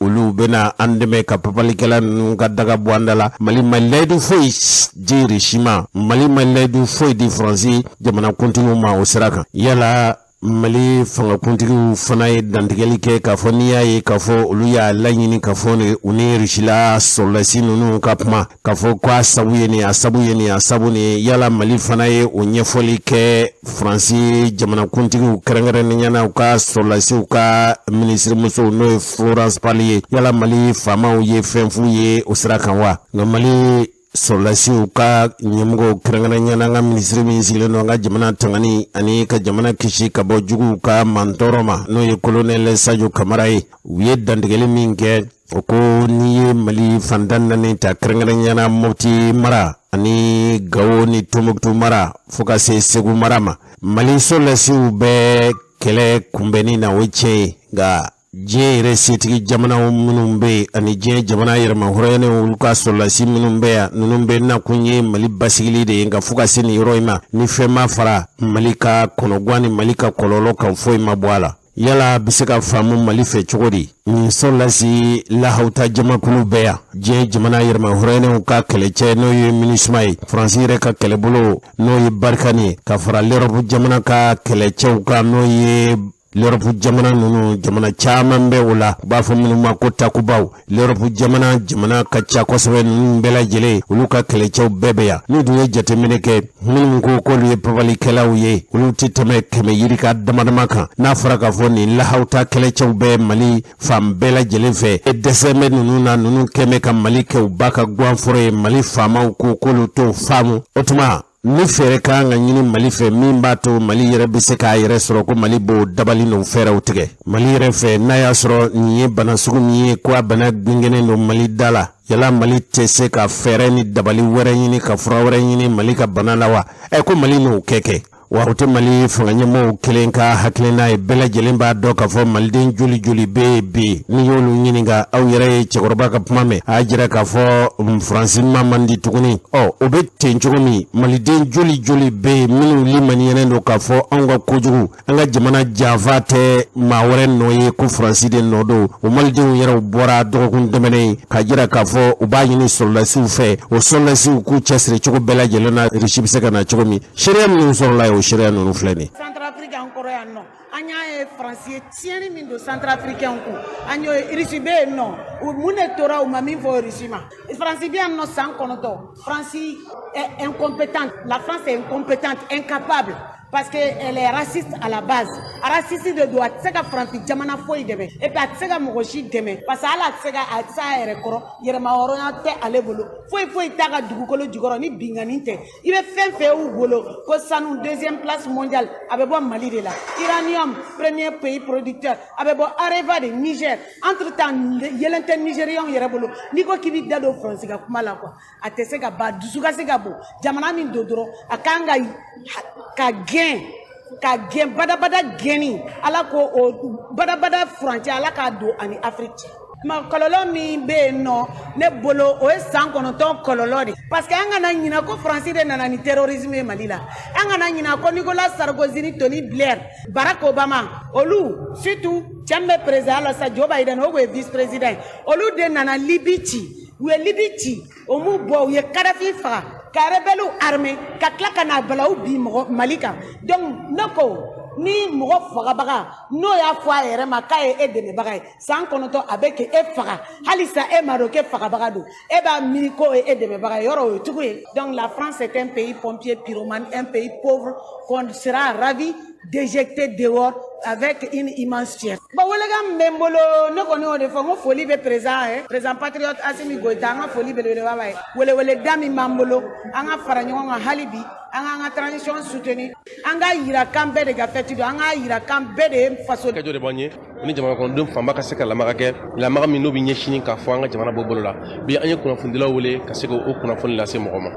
ulu bena andeme ka papalikela nga daga bwandala mali maledu foi di rishima mali maledu foi di Francis jamana continue ma osiraka yala mali fanga kuntigi fana ye dantigeli ke ka fo niya ye ka fo olu ya lanyini ka fo ne uni rishila solasi nunu ka kuma ka fo ko asabu ye yala mali fana ye o nyefoli ke Francis jamana kuntigi kerengere ni nyana ka solasi ka ministre muso no Florence Parly yala mali fama ye fenfu ye osiraka wa mali solasi ka nyemugo kerengana nyana nga ministre minisile no nga jamana tangani ani ka jamana kishi ka bojugu ka mantoroma no ye colonel Sadio Camara ye dandigele minke oko ni mali fandana ni ta kerengana nyana moti mara ani gawo ni Tombouctou mara foka se segu marama mali solasi be kele kumbeni na weche ga je resitigi jamana munumbe ani je jamana yerma horene ulka solasi munumbe nunumbe na kunye mali basigili de nga fuka sini roima ni fema fara malika konogwani malika kololo kan foi mabwala yala bisika famu mali fe chogodi ni solasi la hauta jama kulu beya je jamana yerma horene ka keleche no ye minismai Francis reka kelebolo no ye barkani ka fara l'Europe jamana ka keleche ka no ye l'Europe jamana nunu jamana caman bɛ o la u b'a fɔ minnu ma ko takubaw l'Europe jamana ka ca kosɛbɛ ninnu bɛɛ lajɛlen olu ka kɛlɛcɛw bɛɛ bɛ yan ni dun ye jateminɛ kɛ minnu ko k'olu ye pabalikɛlaw ye olu tɛ tɛmɛ 100 yirika damadama kan n'a fɔra k'a fɔ nin lahaw ta kɛlɛcɛw bɛ Mali fan bɛɛ lajɛlen fɛ e dɛsɛ bɛ ninnu na ninnu kɛmɛ ka Mali kɛ u ba ka guanforo ye Mali faamaw ko k'olu t'o faamu o tuma ni fɛrɛ kan ka ɲini Mali fɛ min b'a to Mali yɛrɛ bɛ se k'a yɛrɛ sɔrɔ ko Mali b'o dabali n'o fɛrɛw tigɛ Mali yɛrɛ fɛ n'a y'a sɔrɔ nin ye bana sugu min ye ko a bana gingɛnen don Mali da la yala Mali tɛ se ka fɛrɛ ni dabali wɛrɛ ɲini ka fura wɛrɛ ɲini Mali ka bana la wa ko Mali n'o kɛ wa o tɛ Mali fanga ɲɛmɔgɔw kelen ka hakilina ye bɛɛ lajɛlen b'a dɔn k'a fɔ maliden joli joli bɛ bi ni y'olu ɲininka aw yɛrɛ ye cɛkɔrɔba ka kuma mɛn a jira k'a fɔ Faransi ma man di tuguni o bɛ ten cogo min maliden joli joli bɛ minnu limaniyɛnen don k'a fɔ anw ka kojugu an ka jamana janfa tɛ maa wɛrɛ nɔ ye ko Faransi de nɔ don o malidenw yɛrɛ bɔra dɔgɔkun tɛmɛnen k'a jira k'a fɔ u b'a ɲini sɔrɔdasiw fɛ o sɔrɔdasiw k'u cɛsiri cogo bɛɛ lajɛlen na Russie bɛ se ka na cogo min sariya minnu sɔrɔla ye sharia nunu filɛ ni Centrafrique encore ya no anya e français tieni min do Centrafrique ko anyo Russie be no o mune tora o mami fo Russie ma français bien no sans konoto français est incompétente la France est incompétente incapable parce qu'elle est raciste à la base. Raciste de droit, c'est que Franci jamana foi debe. Et puis c'est que mogoshi deme. Parce que ala c'est que ça erekoro, yerema orona te ale bolo. Foi taga dugukolo jugoro ni binganinte. Il est fait ou bolo. Ko sanu deuxième place mondiale avec bon Mali de là. Iranium premier pays producteur avec bon Areva de Niger. Entre-temps yelente Nigérian yerebolo. Niko kibi dado France ga kumala kwa. Atese ga ba dusuga se ga bo. Jamana min dodoro akanga ka bada geni ala ko o bada frontière ala ka do ani Afrique ma kololo mi be no ne bolo o san konoton kololo de parce que anga na nyina ko français de nana ni terrorisme Mali la anga na nyina ko Nicolas Sarkozy ni Tony Blair Barack Obama olu surtout chambe président la sa Joe Biden o vice président olu de nana libiti o mu bo ye Kadhafi fa Karabelu armée ka klaka na balaou bi Malika donc noko ni mogo fagabaga no ya fwa yere makaye e deme bagay san konoto avec e faga halisa e maroke fagabaga do e ba miniko e deme bagay yoro tukuri. Donc la France est un pays pompier pyromane, un pays pauvre qu'on sera ravi d'éjecter dehors avec une immense fierté. Bon wolega membolo no koni o de fongo folie be présent patriote Assimi Goïta nga folie be le baba wele dami mambolo anga faranyo nga halibi anga transition soutenue anga yira kambe de gafeti do anga yira kambe de faso ke jode bonye ni jamana kon dum famba ka se ka la maga mi no bi nyeshini ka fo anga jamana bobolo la bi anya kuna fundila wole ka se ko o kuna fon la se mo ma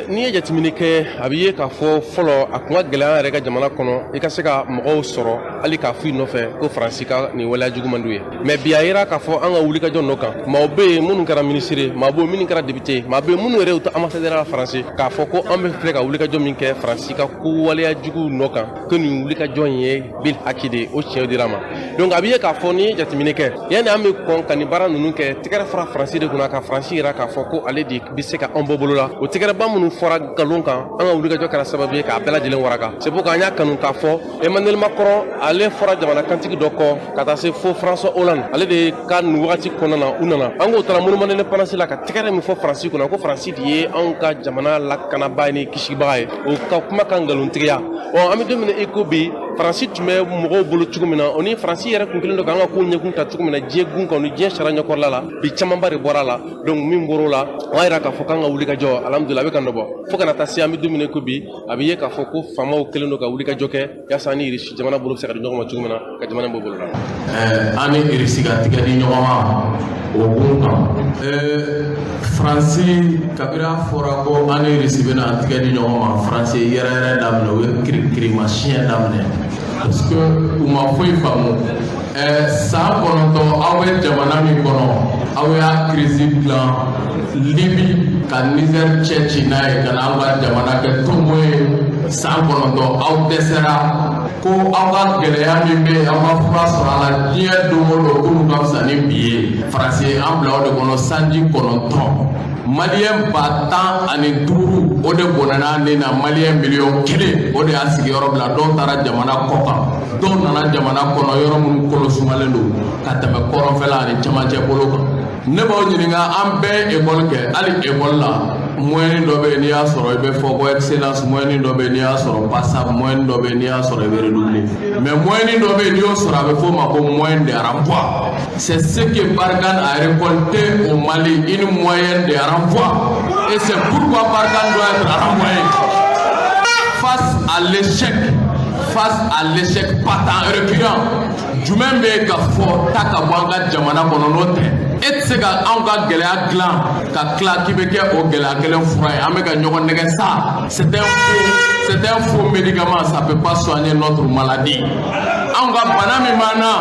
ni ye jatimini ke abiye ka fo folo akwa gela rega jamana kono e ka se ka mo soro ali ka fu no fe ko francika ni wala jugumandu ye mais bi ayira ka fo anga wuli ka jonno kan ma obe munu kara ministre ma bo mini kara député ma be munu rewta ambassadeur la France ka fo ko ambe freka wuli ka jomin ke francika ko wala jugu no kan ko ni wuli ka jonye bil akide o chien dirama donc abiye ka fo ni jatimini ke yani ame kon kan bara nunu ke tikara fra France de kuna ka francira ka fo ko ale di biseka ombobolola o tikara ba munu fora galon kan anga wuli ka jokara sababu ka bela jelen waraka c'est pourquoi nya kanu ka fo Emmanuel Macron ale fora jamana kantiki doko kata se fo François Hollande ale de kan wati konana unana ango tala munu manene panasi la ka tikara mi fo France kuna ko France die anka jamana la kana bayni kishibaye o ka kuma kan galon tiya o ami domine ekobi France tume mo bolo tugumina oni France yere kun kelen do kan ko nyekun ta tugumina je gun ko ni je sharanya ko la bi chamambare borala donc min borola wayra ka fo kan wuli ka jo alhamdulillah be kan do fo kana ta si ami domine ko bi abi ye ka fo ko fama o kelen do ka wuli ka joke ya sani rishi jamana bolo se ka do ma tugumina ka jamana bo bolo la ani irisi ga tiga di nyoma o gunka France kabira fora ko ani irisi bena tiga di nyoma France yere damno we kri machine damne parce que uma foi famu sa konoto awe jamana mi kono awe a crise plan Libye ka Niger Chechina e kana amba jamana ke tomoe sa konoto aw desera ko aw ka gɛlɛya min bɛ aw ma fura sɔrɔ a la diɲɛ don o don k'olu ka fisa ni bi ye faransi an bila o de kɔnɔ sanji 9 maliyɛn 15 o de bɔnɛna ne na maliyɛn miliyɔn 1 o de y'a sigiyɔrɔ bila dɔw taara jamana kɔ kan dɔw nana jamana kɔnɔ yɔrɔ minnu kɔlɔsumalen don ka tɛmɛ kɔrɔnfɛla ani cɛmancɛ bolo kan ne b'aw ɲininka an bɛɛ ye école kɛ hali école la moyen dɔ bɛ yen n'i y'a sɔrɔ i bɛ fɔ ko excellence moyen dɔ bɛ yen n'i y'a sɔrɔ passable moyen dɔ bɛ yen n'i y'a sɔrɔ i bɛ redoubler mais moyen dɔ bɛ yen n'i y'o sɔrɔ a bɛ fɔ o ma ko moyen de renvoi c'est ce que Barkhane a récolté au Mali une moyenne de renvoi et c'est pourquoi Barkhane doit être renvoyé face à l'échec patent et récurrent jumɛn bɛ ka fɔ ta ka bɔ an ka jamana kɔnɔ n'o tɛ e tɛ se ka anw ka gɛlɛya dilan ka tila k'i bɛ kɛ o gɛlɛya kelen fura ye an bɛ ka ɲɔgɔn nɛgɛ sa c'est un faux médicament ça peut pas soigner notre maladie anw ka bana min b'an na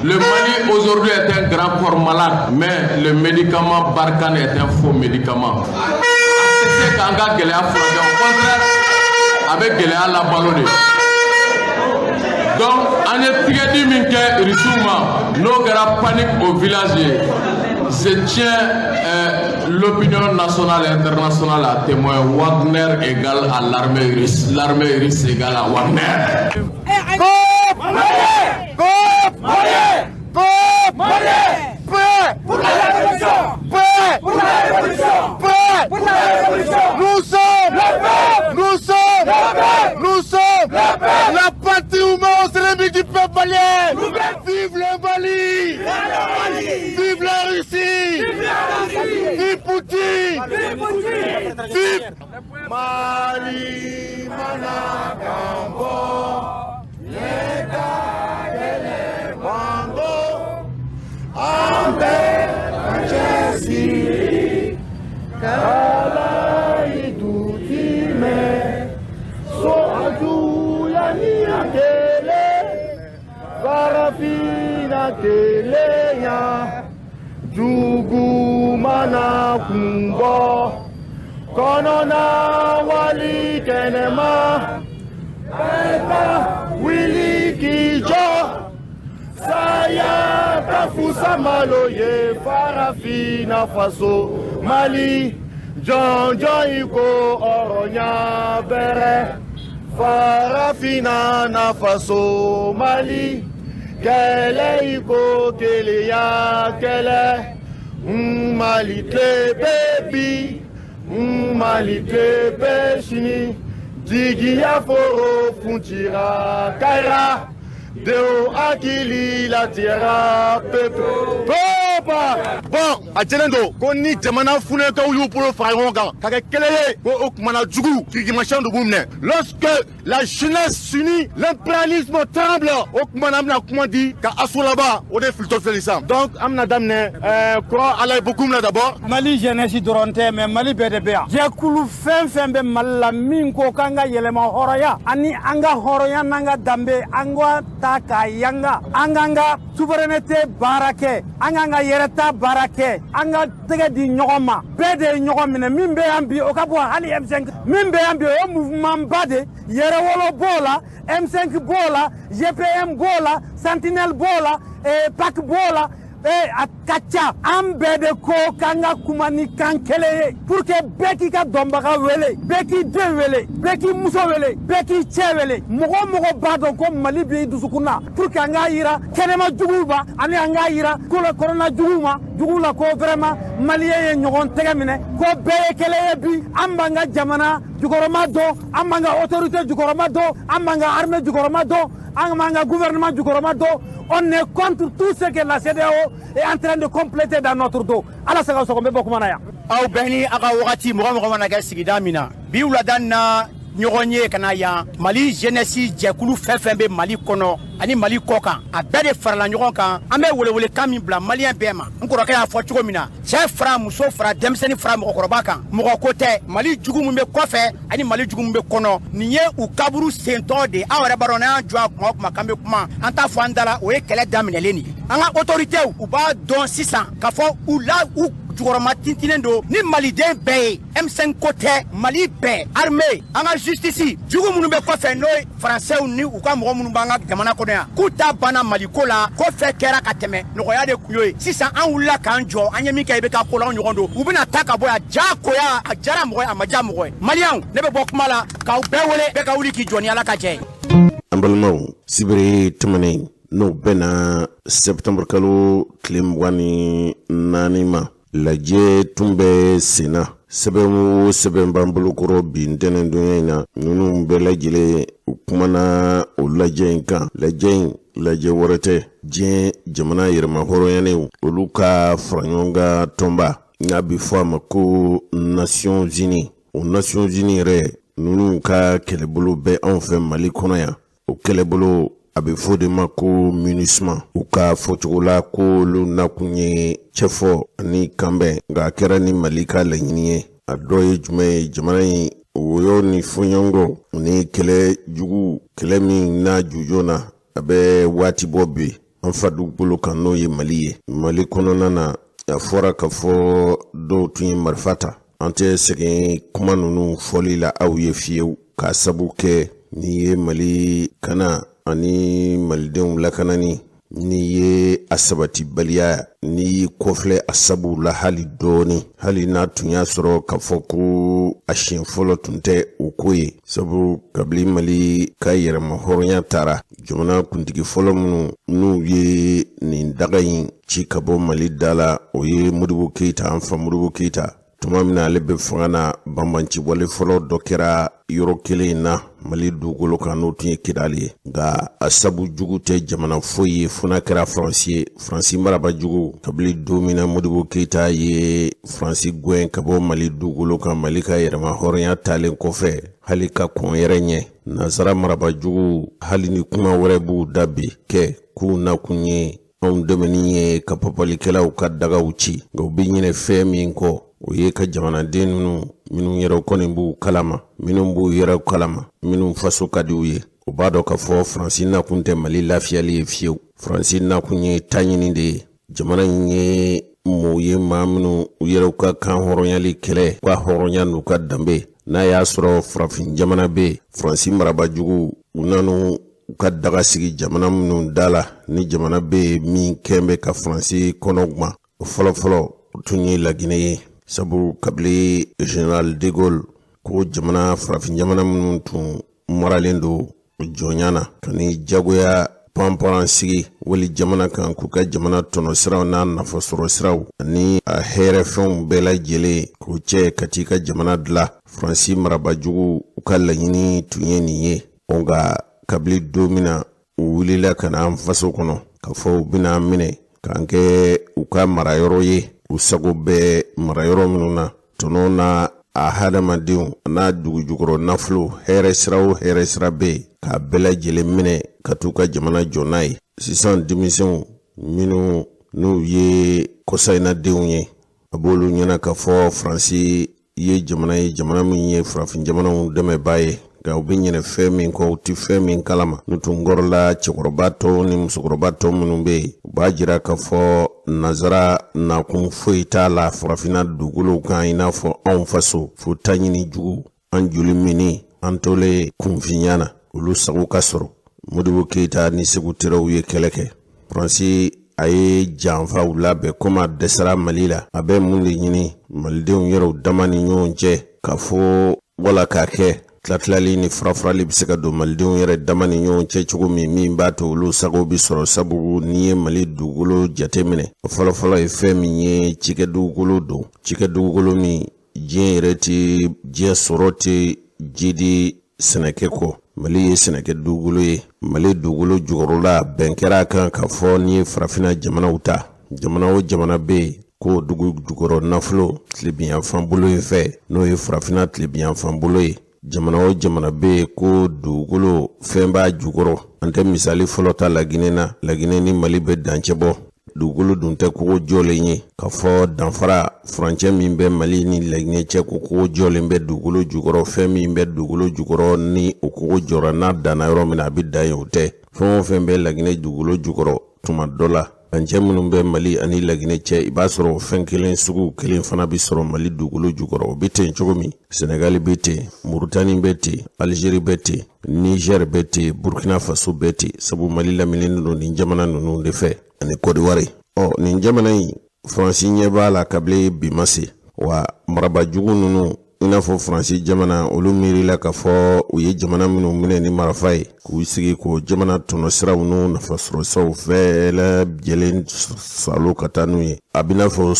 le Mali aujourd'hui est un grand corps malade mais le médicament Barkhane est un faux médicament a tɛ se k'an ka gɛlɛya furakɛ au contraire a bɛ gɛlɛya labalo de. Donc, on est très dit que Rissouma, nous avons panique au village. Je tiens l'opinion nationale et internationale à témoin. Wagner égale à l'armée russe. L'armée russe égale à Wagner. Pour la révolution! Pour la révolution! Pour la révolution! Nous sommes la paix! Nous sommes la paix! Nous sommes la paix! La patrie humaine, c'est l'ennemi du peuple malien! Vive le Mali! Vive la Russie! Vive Poutine! Vive Mali! Manakambo! Ambe Jesi Kala idutime So adu yani akele Farafina kele ya Jugu mana kumbo Konona wali kenema Eka wili kijo Saya kafusa maloye Farafina faso Mali Jonjo iko oronya bere Farafina na faso Mali Kele iko kele ya kele Mali te baby Mali te beshini Digi ya foro funtira kaira Deo akili la tierra pepe Papa Bon, a Djelendo, koni jamana fune ka uyu polo faronga Kake kelele, ko okmana djougou, ki machin de boumne Lorsque la jeunesse s'unit, l'impérialisme tremble Okmana amna comment dit, ka asou là-bas, on est filtre félicien Donc, amna damne, quoi, alay beaucoup d'abord Mali jeunesse doronte, mais Mali BDBA Djekoulou fembe malla minko kanga yelema horoya Ani anga horoya nanga dambe, angwa taka yanga anganga souveraineté barake anganga yereta barake anga tege di nyogoma bede nyogomine mimbe ambi okabo hali M5 mimbe ambi o mouvement bade yere wolo bola M5 bola GPM bola Sentinelle bola et PAC bola Kacha ambede ko kanga kumani kankele pour que beki ka dombaga wele beki de wele beki muso wele beki che wele mogo bado ko Mali bi dusukuna pour que anga yira kenema juguba ani anga yira ko la corona jugula ko vraiment malien nyogon tegamine ko be kele bi ambanga jamana jugoroma do ambanga autorité jugoroma do ambanga armée jugoroma do ambanga gouvernement jugoroma do. On est contre tout ce que la CEDEAO est en train de compléter dans notre dos. Ala saga so ko be bokumanaya. Aw beni aga wakati mo wana ga sigida mina. Bi uladan na ɲɔgɔnye kana yan Mali jeunesse jɛkulu fɛn bɛ Mali kɔnɔ ani Mali kɔ kan a bɛɛ de farala ɲɔgɔn kan an bɛ welewele kan min bila malien bɛɛ ma n kɔrɔkɛ y'a fɔ cogo min na cɛ fara muso fara denmisɛnnin fara mɔgɔkɔrɔba kan mɔgɔ ko tɛ Mali jugu min bɛ kɔfɛ ani Mali jugu min bɛ kɔnɔ nin ye u kaburu sentɔ de aw yɛrɛ b'a dɔn n'an jɔ a kuma o kuma k'an bɛ kuma an t'a fɔ an da la o ye kɛlɛ daminɛlen de ye an ka autorités u b'a dɔn sisan k'a fɔ u jukɔrɔma tintinen don ni maliden bɛɛ ye M5 ko tɛ Mali bɛɛ armée an ka justice jugu minnu bɛ kɔfɛ n'o ye français ni u ka mɔgɔ minnu b'an ka jamana kɔnɔ yan k'u ta banna Mali ko la ko fɛn kɛra ka tɛmɛ nɔgɔya de kun y'o ye sisan an wulila k'an jɔ an ye min kɛ i bɛ ka ko la an ɲɔgɔn don u bɛna ta ka bɔ yan jagoya a jara mɔgɔ ye a ma ja mɔgɔ ye maliyɛnw ne bɛ bɔ kuma la k'aw bɛɛ wele bɛɛ ka wuli k'i jɔ ni Ala ka jɛ ye. An balimaw sibiri tɛmɛnen n'o bɛnna septembre kalo tile 24 ma lajɛ tun bɛ senna sɛbɛn o sɛbɛn b'an bolokɔrɔ bi ntɛnɛn donya in na ninnu bɛɛ lajɛlen u kumana o lajɛ in kan lajɛ in lajɛ wɛrɛ tɛ diɲɛ jamana yɛrɛma hɔrɔnyanew olu ka fara ɲɔgɔn kan tɔnba n'a bɛ fɔ a ma ko Nations Unies o Nations Unies yɛrɛ ninnu ka kɛlɛbolo bɛ anw fɛ Mali kɔnɔ yan o kɛlɛbolo a bɛ fɔ de ma ko MINUSMA u ka fɔcogo la ko olu nakun ye cɛfɔ ani kanbɛn nka a kɛra ni Mali ka laɲini ye a dɔ ye jumɛn ye jamana in o y'o ni fɔɲɔgɔnkɔ ni kɛlɛ jugu kɛlɛ min n'a jujo na a bɛ waati bɔ bi an fa dugukolo kan n'o ye Mali ye Mali kɔnɔna na a fɔra ka fɔ dɔw tun ye marifa ta an tɛ sɛgɛn kuma ninnu fɔli la aw ye fiyewu k'a sabu kɛ n'i ye Mali kana ani malidenw lakanani n'i ye a sabatibaliya n'i y'i kɔfilɛ a sabu la hali dɔɔni hali n'a tun y'a sɔrɔ k'a fɔ ko a siɲɛ fɔlɔ tun tɛ o ko ye sabu kabili Mali ka yɛrɛma hɔrɔnya taara jamana kuntigi fɔlɔ minnu n'u ye nin daga in ci ka bɔ Mali da la o ye Modibo Keyita an fa Modibo Keyita tuma min na ale bɛ fanga na banbanci wale fɔlɔ dɔ kɛra yɔrɔ kelen in na Mali dugukolo kan n'o tun ye Kidali ye nka a sabu jugu tɛ jamana foyi ye fo n'a kɛra Faransi ye Faransi maraba jugu kabili don min na Modibo Keyita ye Faransi gɛn ka bɔ Mali dugukolo kan Mali ka yɛrɛma hɔrɔnya talen kɔfɛ hali ka kɔn yɛrɛ ɲɛ nazara maraba jugu hali ni kuma wɛrɛ b'u da bi kɛ k'u nakun ye anw dɛmɛni ye ka papalikɛlaw ka dagaw ci nka u bɛ ɲinɛ fɛn min kɔ o ye ka jamanaden ninnu minnu yɛrɛ kɔni b'u kalama minnu b'u yɛrɛ kalama minnu faso ka di u ye o b'a dɔn k'a fɔ Faransi nakun tɛ Mali lafiyali ye fiyewu Faransi nakun ye taɲini de ye jamana in ye mɔgɔw ye maa minnu u yɛrɛw ka kan hɔrɔnyali kɛlɛ ka hɔrɔnya n'u ka danbe n'a y'a sɔrɔ farafin jamana bɛ yen Faransi marabajugu u nanu u ka daga sigi jamana minnu da la ni jamana bɛ yen min kɛn bɛ ka Faransi kɔnɔ guman o fɔlɔfɔlɔ o tun ye Laginɛ ye sabu kabili Général de Gaulle ko jamana farafin jamana minnu tun maralen don jɔnya na ka ni jagoya panpan sigi wali jamana kan k'u ka jamana tɔnɔ siraw n'a nafasɔrɔ siraw ani a hɛrɛ fɛnw bɛɛ lajɛlen k'u cɛ ka t'i ka jamana dilan Faransi marabajugu u ka laɲini tun ye nin ye nka kabili don min na u wulila ka na an faso kɔnɔ k'a fɔ u bɛna minɛ k'an kɛ u ka marayɔrɔ ye u sago bɛ marayɔrɔ minnu na tɔnɔ na a hadamadenw n'a dugujukɔrɔ nafolo hɛrɛ sira bɛ yen k'a bɛɛ lajɛlen minɛ ka t'u ka jamana jɔ n'a ye sisan denmisɛnw minnu n'u ye kɔsayinadenw ye a b'olu ɲɛna k'a fɔ Faransi ye jamana min ye farafin jamanaw dɛmɛbaa ye nka u bɛ ɲinɛ fɛn min kɔ u tɛ fɛn min kalama n'u tun kɔrɔla cɛkɔrɔba tɔw ni musokɔrɔba tɔw minnu bɛ yen u b'a jira k'a fɔ nazara nakun foyi t'a la farafinna dugukolow kan i n'a fɔ anw faso fo taɲini jugu an joli mini an tolen kunfinya na olu sago ka sɔrɔ Modibo Keyita ni Segu tɛrɛw ye kɛlɛ kɛ Faransi a ye janfaw labɛn komi a dɛsɛra Mali la a bɛ mun de ɲini malidenw yɛrɛw dama ni ɲɔgɔn cɛ k'a fɔ wala k'a kɛ tilatilali ni farafarali bɛ se ka don malidenw yɛrɛ dama ni ɲɔgɔn cɛ cogo min b'a to olu sago bi sɔrɔ sabu n'i ye Mali dugukolo jateminɛ o fɔlɔfɔlɔ ye fɛn min ye cikɛ dugukolo don cikɛ dugukolo min diɲɛ yɛrɛ tɛ diɲɛ sɔrɔ tɛ jidi sɛnɛkɛ kɔ Mali ye sɛnɛkɛ dugukolo ye Mali dugukolo jukɔrɔla bɛn kɛra kan k'a fɔ n'i ye farafinna jamanaw ta jamana o jamana bɛ yen ko dugu jukɔrɔ nafolo tilebiyanfan bolo in fɛ n'o ye farafinna tilebiyanfan bolo ye jamana o jamana bɛ yen ko dugukolo fɛn b'a jukɔrɔ an tɛ misali fɔlɔ ta Laginɛ na Laginɛ ni Mali bɛ dancɛ bɔ dugukolo dun tɛ kogo jɔlen ye k'a fɔ danfara furancɛ min bɛ Mali ni Laginɛ cɛ ko kogo jɔlen bɛ dugukolo jukɔrɔ fɛn min bɛ dugukolo jukɔrɔ ni o kogo jɔra n'a danna yɔrɔ min na a bɛ dan yen o tɛ fɛn o fɛn bɛ Laginɛ dugukolo jukɔrɔ tuma dɔ la anje minnu bɛ Mali ani Laginɛ cɛ i b'a sɔrɔ fɛn kelen sugu kelen fana bi sɔrɔ Mali dugukolo jukɔrɔ o bi ten cogo min Senegal bɛ ten Mauritanie bɛ ten Algérie bɛ ten Niger bɛ ten Burkina Faso bɛ ten sabu Mali lamini don nin jamana ninnu de fɛ ani Côte d'Ivoire nin jamana in Faransi ɲɛ b'a la kabile bi ma se wa marabajugu ninnu i n'a fɔ Faransi jamana olu miirila ka fɔ u ye jamana minnu minɛ ni marifa ye k'u sigi ko jamana tɔnɔ siraw n'u nafa sɔrɔ siraw fɛɛ lajɛlen salo ka taa n'u ye a b'i n'a fɔ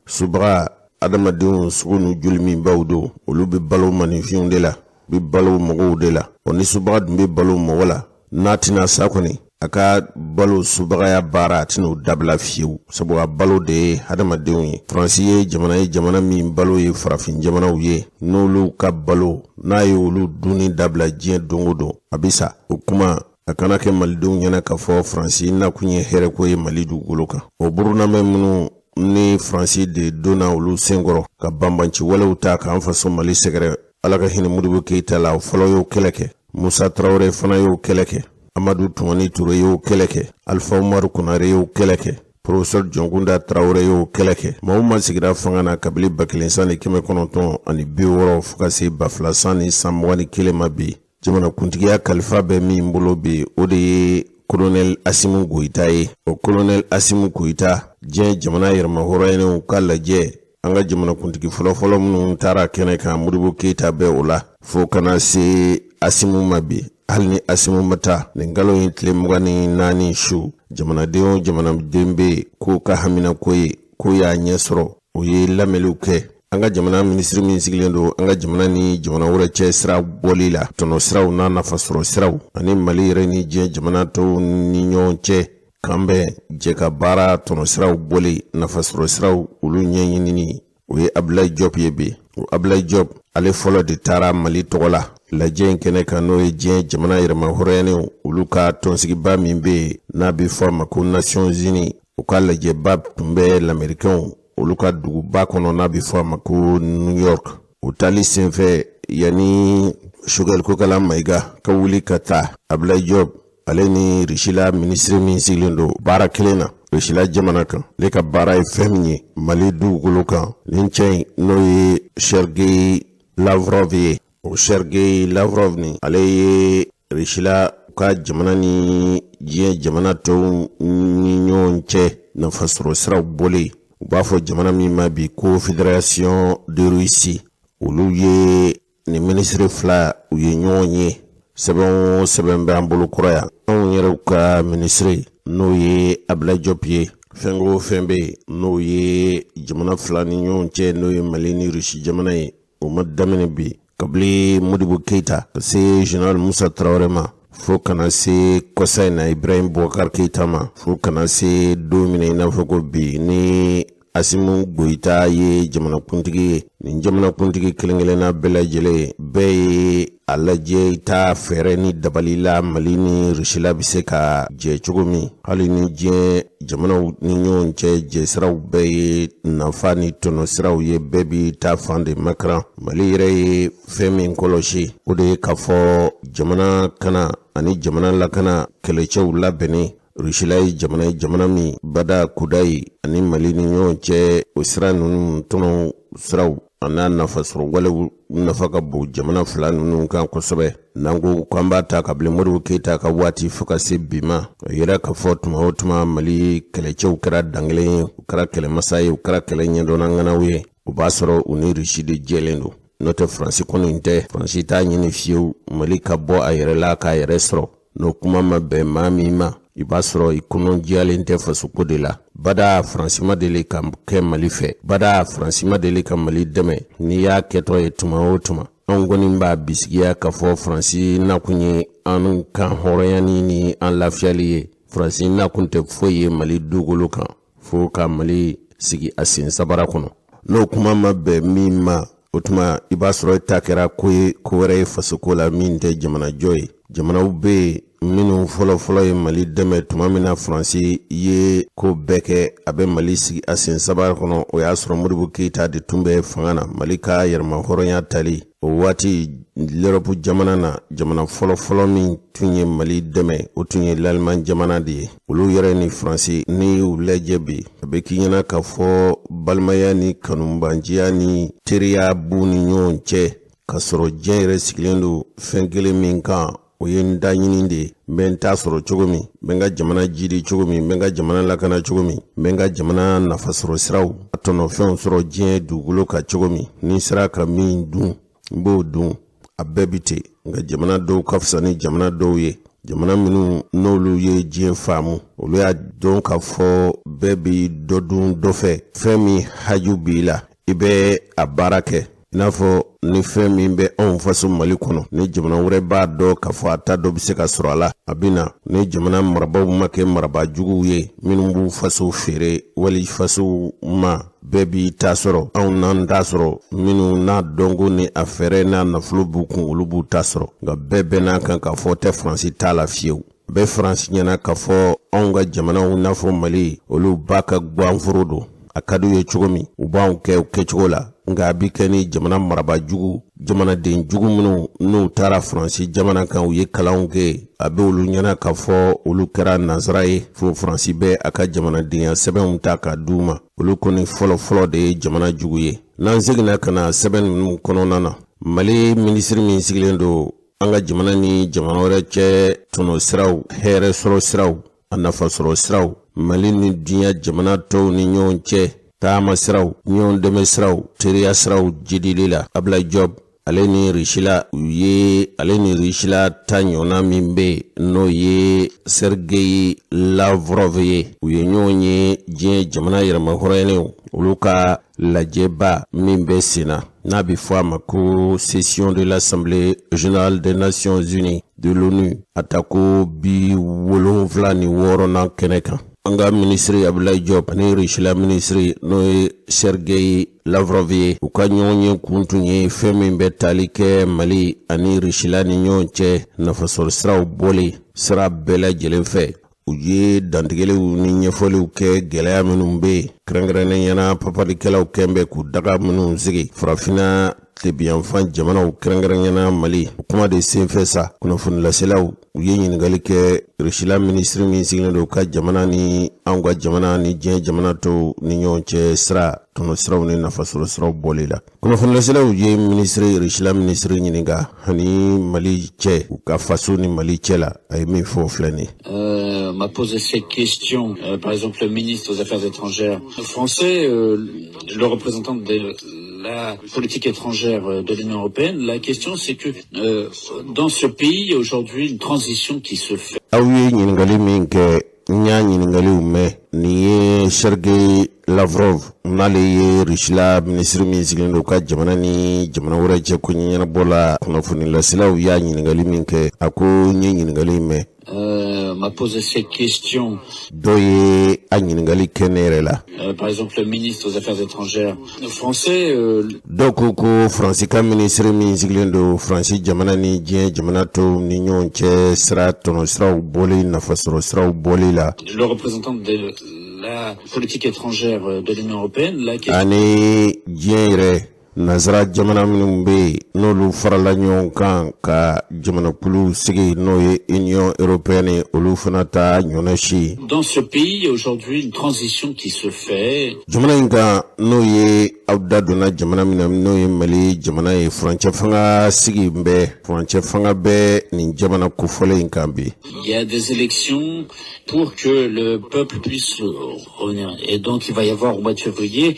subaga adamadenw sugu n'u joli min baw don olu bɛ balo maninfinw de la bɛ balo mɔgɔw de la ni subaga dun bɛ balo mɔgɔ la n'a tɛna sa kɔni a ka balo subagaya baara a tɛn'o dabila fiyewu sabu a balo de ye hadamadenw ye Faransi ye jamana min balo ye farafin jamanaw ye n'olu ka balo n'a ye olu dunni dabila diɲɛ don o don a bɛ sa o kuma a kana kɛ malidenw ɲɛna ka fɔ Faransi nakun ye hɛrɛko ye Mali dugukolo kan o burunamɛ minnu ni Faransi de donna olu senkɔrɔ ka banbanci walew ta k'an faso Mali sɛgɛrɛ Ala ka hinɛ Modibo Keyita la o fɔlɔ y'o kɛlɛ kɛ Musa Traoré fana y'o kɛlɛ kɛ Amadou Toumani Touré y'o kɛlɛ kɛ Alpha Umaru Konare y'o kɛlɛ kɛ Professeur Jɔnkunda Traoré y'o kɛlɛ kɛ maa ma sigira fanga na kabili 1960 fo ka se 2021 ma bi jamanakuntigiya kalifa bɛ min bolo bi o de ye Colonel Assimi Goïta ye o Colonel Assimi Goïta diɲɛ jamana yɛrɛmahɔrɔɲɛnw ka lajɛ an ka jamanakuntigi fɔlɔfɔlɔ minnu taara kɛnɛ kan Modibo Keyita bɛ o la fo kana se Assimi ma bi hali ni Assimi ma taa nin nkalon in tile 24 su jamanaden bɛ k'o ka hamina ko ye k'o y'a ɲɛ sɔrɔ o ye lamɛnliw kɛ an ka jamana minisiri min sigilen don an ka jamana ni jamana wɛrɛ cɛ sira bɔli la tɔnɔ siraw n'a nafa sɔrɔ siraw ani Mali yɛrɛ ni diɲɛ jamana tɔw ni ɲɔgɔn cɛ k'an bɛ jɛ ka baara tɔnɔ siraw bɔli nafa sɔrɔ siraw olu ɲɛɲinini o ye Abdoulaye Diop ye bi o Abdoulaye Diop ale fɔlɔ de taara Mali tɔgɔ la lajɛ in kɛnɛ kan n'o ye diɲɛ jamana yɛrɛmahɔrɔɲɛnw olu ka tɔnsigiba min bɛ yen n'a bɛ fɔ a ma ko Nations Unies o ka lajɛba tun bɛ lamɛrikɛnw olu ka duguba kɔnɔ n'a bɛ fɔ a ma ko New York o tali senfɛ yanni Choguel Kokala Mayiga ka wuli ka taa Abdoulaye Diop ale ni Richila minisiri min sigilen don baara kelen na Richila jamana kan ale ka baara ye fɛn min ye Mali dugukolo kan nin cɛ in n'o ye Sergei Lavrov ye o Sergei Lavrov ni ale ye Richila ka jamana ni diɲɛ jamana tɔw ni ɲɔgɔn cɛ nafa sɔrɔ siraw bɔlen u b'a fɔ jamana min ma bi ko Fédération de Russie olu ye ni minisiri fila u ye ɲɔgɔn ye sɛbɛn bɛ an bolo kɔrɔ yan anw yɛrɛw ka minisiri n'o ye Abdoulaye Diop ye fɛn o fɛn bɛ yen n'o ye jamana fila ni ɲɔgɔn cɛ n'o ye Mali ni Russie jamana ye o ma daminɛ bi kabili Modibo Keyita ka se Général Musa Traoré ma fo kana se kɔsa in na Ibrahim Boubacar Keyita ma fo kana se don min i n'a fɔ ko bi ni Assimi Goïta ye jamanakuntigi ye nin jamanakuntigi kelen-kelenna bɛɛ lajɛlen bɛɛ ye a lajɛ i ta fɛɛrɛ ni dabali la Mali ni Rusila bɛ se ka jɛ cogo min hali ni diɲɛ jamanaw ni ɲɔgɔn cɛ jɛsiraw bɛɛ ye nafa ni tɔnɔ siraw ye bɛɛ bi ta fan de makaran Mali yɛrɛ ye fɛn min kɔlɔsi o de ye k'a fɔ jamana kana ani jamana lakana kɛlɛcɛw labɛnnen Rusila ye jamana min bada kudayi ani Mali ni ɲɔgɔn cɛ o sira ninnu tɔnɔ siraw a n'a nafa sɔrɔ walew nafa ka bon jamana fila ninnu kan kosɛbɛ n'an ko k'an b'a ta kabili Modibo Keyita ka waati fo ka se bi ma a yɛrɛ ka fɔ tuma o tuma Mali kɛlɛcɛw kɛra dangelen ye u kɛra kɛlɛmasa ye u kɛra kɛlɛ ɲɛdɔnnanganaw ye o b'a sɔrɔ u ni Rusi de jɛlen don n'o tɛ Faransi kɔni tɛ Faransi t'a ɲini fiyewu Mali ka bɔ a yɛrɛ la k'a yɛrɛ sɔrɔ n'o kuma ma bɛn maa min ma i b'a sɔrɔ i kɔnɔ jɛlen tɛ fasoko de la bada Faransi ma deli ka kɛ Mali fɛ bada Faransi ma deli ka Mali dɛmɛ n'i y'a kɛtɔ ye tuma o tuma anw kɔni b'a bisigiya ka fɔ Faransi nakun ye an kan hɔrɔnyani ni an lafiyali ye Faransi nakun tɛ foyi ye Mali dugukolo kan fo ka Mali sigi a sen sabara kɔnɔ n'o kuma ma bɛn min ma o tuma i b'a sɔrɔ i ta kɛra ko wɛrɛ ye fasoko la min tɛ jamanajɔ ye jamanaw bɛ minnu fɔlɔ ye Mali dɛmɛ tuma min na Faransi ye ko bɛɛ kɛ a bɛ Mali sigi a sen sabara kɔnɔ o y'a sɔrɔ Modibo Keyita de tun bɛ fanga na Mali ka yɛrɛmahɔrɔnya tali o waati l'Europe jamana na jamana fɔlɔ min tun ye Mali dɛmɛ o tun ye l'Allemagne jamana de ye olu yɛrɛ ni France ni u lajɛ bi a bɛ k'i ɲɛna ka fɔ balimaya ni kanubanjiya ni teriya b'u ni ɲɔgɔn cɛ ka sɔrɔ diɲɛ yɛrɛ sigilen don fɛn kelen min kan o ye n da ɲini de ye n bɛ n ta sɔrɔ cogo min n bɛ n ka jamana jidi cogo min n bɛ n ka jamana lakana cogo min n bɛ n ka jamana nafasɔrɔ siraw a tɔnɔfɛnw sɔrɔ diɲɛ dugukolo kan cogo min ni sera ka min dun n b'o dun a bɛɛ bi ten nka jamana dɔw ka fisa ni jamana dɔw ye jamana minnu n'olu ye diɲɛ faamu olu y'a dɔn ka fɔ bɛɛ bi dɔ dun dɔ fɛ fɛn min haju b'i la i bɛ a baara kɛ i n'a fɔ ni fɛn min bɛ anw faso Mali kɔnɔ ni jamana wɛrɛ b'a dɔn ka fɔ a ta dɔ bɛ se ka sɔrɔ a la a bɛ na ni jamana marabaaw ma kɛ marabaa juguw ye minnu b'u faso feere wali faso ma bɛɛ b'i ta sɔrɔ anw n'an ta sɔrɔ minnu n'a dɔnko ni a fɛɛrɛ n'a nafolo b'u kun olu b'u ta sɔrɔ nka bɛɛ bɛ n'a kan k'a fɔ tɛ Faransi t'a la fiyewu bɛɛ Faransi ɲɛna k'a fɔ anw ka jamanaw n'a fɔ Mali olu ba ka guwanforo don a ka d'u ye cogo min u b'anw kɛ u kɛcogo la nka a bi kɛ ni jamana marabaa jugu jamanaden jugu minnu n'u taara Faransi jamana kan u ye kalanw kɛ a bɛ olu ɲɛna k'a fɔ olu kɛra nansara ye fo Faransi bɛ a ka jamanadenya sɛbɛnw ta k'a d'u ma olu kɔni fɔlɔ de ye jamana jugu ye n'an seginna ka na sɛbɛn ninnu kɔnɔna na Mali minisiri min sigilen don an ka jamana ni jamana wɛrɛ cɛ tɔnɔ siraw hɛrɛ sɔrɔ siraw a nafa sɔrɔ siraw Mali ni diɲɛ jamana tɔw ni ɲɔgɔn cɛ taama siraw ɲɔgɔn dɛmɛ siraw teriya siraw jidili la Ablaye Diop ale ni Richila ta ɲɔgɔnna min bɛ n'o ye Sergei Lavrov ye u ye ɲɔgɔn ye diɲɛ jamana yɛrɛma hɔrɔnyenw olu ka lajɛba min bɛ sen na n'a bɛ fɔ a ma ko session de l'Assemblée générale des Nations Unies de l'ONU a ta ko 76 kɛnɛ kan an ka minisiri Ablaye Diop ani Richila minisiri n'o ye Sergei Lavrov ye u ka ɲɔgɔn ye kun tun ye fɛn min bɛ tali kɛ Mali ani Richila ni ɲɔgɔn cɛ nafasɔrɔ siraw bɔli sira bɛɛ lajɛlen fɛ u ye dantigɛliw ni ɲɛfɔliw kɛ gɛlɛya minnu bɛ yen kɛrɛnkɛrɛnnenya papalikɛlaw kɛn bɛ k'u daga minnu sigi farafinna tilebiyanfan jamanaw kɛrɛnkɛrɛnnenya Mali o kuma de senfɛ sa kunnafonilaselaw u ye ɲininkali kɛ Richila minisiri min sigilen don ka jamana ni anw ka jamana ni diɲɛ jamana tɔw ni ɲɔgɔn cɛ sira tɔnɔ siraw ni nafasɔrɔ siraw bɔli la kunnafonilaselaw ye minisiri Richila minisiri ɲininka ani Mali cɛ u ka faso ni Mali cɛ la a ye min fɔ filɛ nin m'a posé cette question, par exemple le ministre aux Affaires étrangères français, le représentant de la politique étrangère de l'Union européenne. La question c'est que dans ce pays, il y a aujourd'hui une transition qui se fait. Ni Sergei Lavrov n'ale ye Richila minisiri min sigilen don ka jamana ni jamana wɛrɛ cɛ ko ɲɛnabɔ la kunnafonilaselaw y'a ɲininkali min kɛ a ko n ye ɲininkali mɛn m'a posé cette question. Dɔ ye a ɲininkali kɛ ne yɛrɛ la par exemple le ministre aux Affaires étrangères français dɔw ko Faransi ka minisiri min sigilen don Faransi jamana ni diɲɛ jamana tɔw ni ɲɔgɔn cɛ sira tɔnɔ siraw bɔli nafasɔrɔ siraw bɔli la le représentant de la politique étrangère de l'Union européenne. Ani diɲɛ yɛrɛ nazara jamana minnu bɛ yen n'olu farala ɲɔgɔn kan ka jamanakulu sigi n'o ye Union européenne olu fana ta ɲɔna si. Dans ce pays, il y a aujourd'hui une transition qui se fait. Jamana in kan n'o ye aw da donna jamana min na n'o ye Mali jamana ye furancɛ fanga sigi bɛ furancɛ fanga bɛ nin jamana kofɔlen in kan bi. Il y a des élections pour que le peuple puisse revenir et donc il va y avoir au mois de février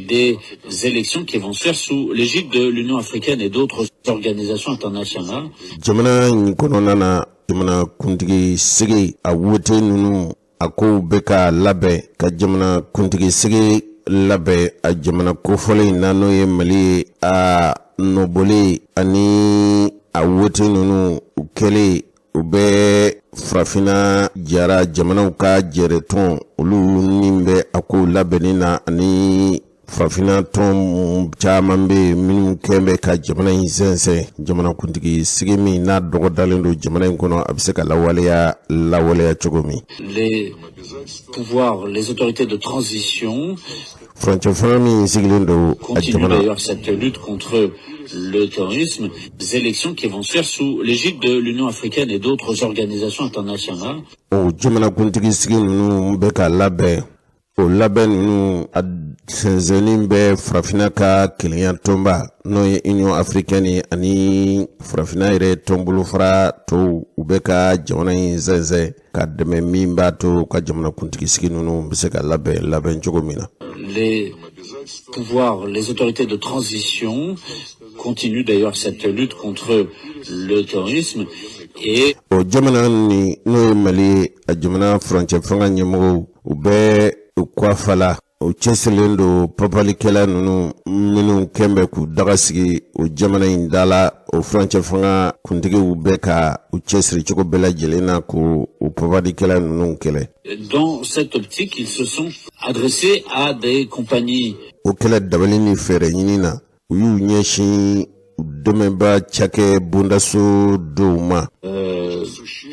des élections qui vont se faire sous l'égide de l'Union africaine et d'autres organisations internationales. Jamana in kɔnɔna na jamana kuntigi sigi a wote ninnu a kow bɛ ka labɛn ka jamana kuntigi sigi labɛn a jamana kofɔlen in na n'o ye Mali ye a nɔbɔli ani a wote ninnu u kɛlen u bɛ farafina jara jamanaw ka jɛrɛtɔn olu min bɛ a kow labɛnni na ani farafina tɔn caman bɛ minnu kɛn bɛ ka jamana in sɛnsɛn jamana kuntigi sigi min n'a dɔgɔdalen don jamana in kɔnɔ a bɛ se ka lawaleya cogo min. Les pouvoirs, les autorités de transition Continue d'ailleurs cette lutte contre le terrorisme, des élections qui vont se faire sous l'égide de l'Union africaine et d'autres organisations internationales. O labɛn ninnu a sɛnsɛnnin bɛ farafina ka kelenya tɔnba n'o ye Union africaine ani farafina yɛrɛ tɔnbolofara tɔw u bɛ ka jamana in sɛnsɛn ka dɛmɛ min b'a to ka jamanakuntigi sigi ninnu bɛ se ka labɛn cogo min na. Les pouvoirs, les autorités de transition continuent d'ailleurs cette lutte contre le terrorisme et o jamana ni n'o ye Mali a jamana furancɛ fanga ɲɛmɔgɔw u bɛ u kwafala o cɛsirilen do papalikɛla ninnu minnu kɛnbɛ k'u daga sigi o jamana in dala o furancɛ fanga kuntigiw bɛ ka u cɛsiri cogo bɛɛ lajɛlen na k'o papalikɛla ninnu kɛlɛ. Dans cette optique, ils se sont adressés à des compagnies. O kɛlɛ dabali ni fɛɛrɛ ɲini na u y'u ɲɛsin dɛmɛba cakɛ bondaso dɔw ma.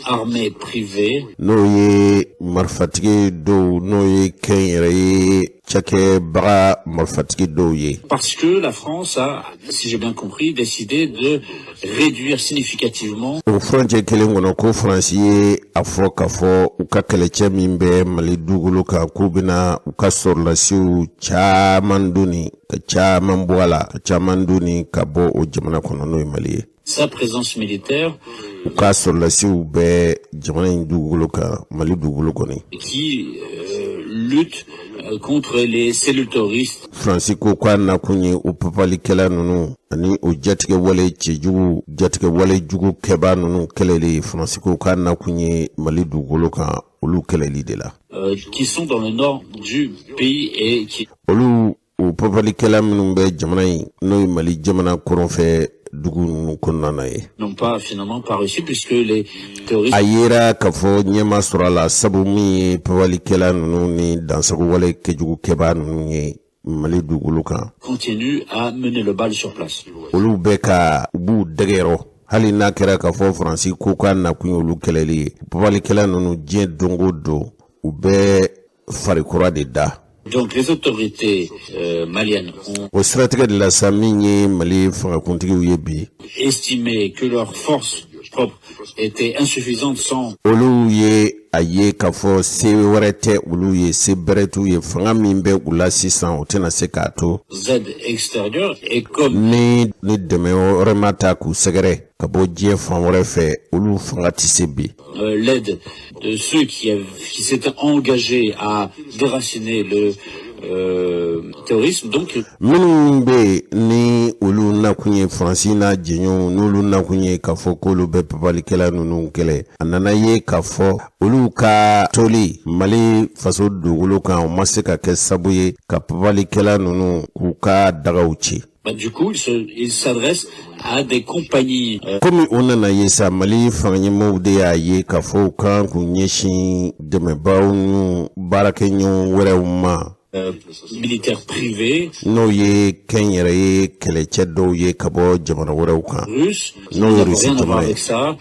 Armée privée. N'o ye marifatigi dɔw n'o ye kɛnyɛrɛ ye cakɛbaga marifatigi dɔw ye. Parce que la France a, si j'ai bien compris, décidé de réduire significativement. O furancɛ kelen kɔnɔ ko Faransi ye a fɔ k'a fɔ u ka kɛlɛcɛ min bɛ Mali dugukolo kan k'u bɛna u ka sɔrɔlasiw caman donni ka caman bɔ a la ka caman donni ka bɔ o jamana kɔnɔ n'o ye Mali ye. Sa présence militaire qui lutte contre les cellules terroristes. Francisco Kwana kunye upapalikela nunu ani ujatige wale chejugu jatige wale jugu keba nunu kelele Francisco Kwana kunye Mali dugoloka olu keleli de la. Qui sont dans le nord du pays et qui olu upapalikela minumbe jamana no Mali jamana koronfe n'ont pas finalement pas réussi puisque les terroristes ayera kafo nyema surala sabumi pawalikela nuni dansago wale kejugu keba nuni Mali duguluka continue à mener le bal sur place. Olu beka bu degero hali na kera kafo Francis kuka na kunyolu keleli pawalikela nunu dien dongo do ube farikura de da. Donc les autorités maliennes ont estimé que leurs forces propres étaient insuffisantes sans aide extérieure et comme l'aide de ceux qui s'étaient engagés à déraciner le terrorisme. Donc Minumbe ni ulu na kunye Francina jenyo nulu na kunye kafo kolu be papalikela nunu kele anana ye kafo ulu ka toli Mali faso dugulu ka masika ke sabuye ka papalikela nunu kuka daga uchi. Du coup, il s'adresse à des compagnies. Comme on a yesa Mali fangimo de ya ye kafo kan kunyeshi demebaunu barakenyo wereuma. Militaires privés no ye kenyere ye keleche do ye kabo jamana wereuka russes n'ont rien à voir avec ça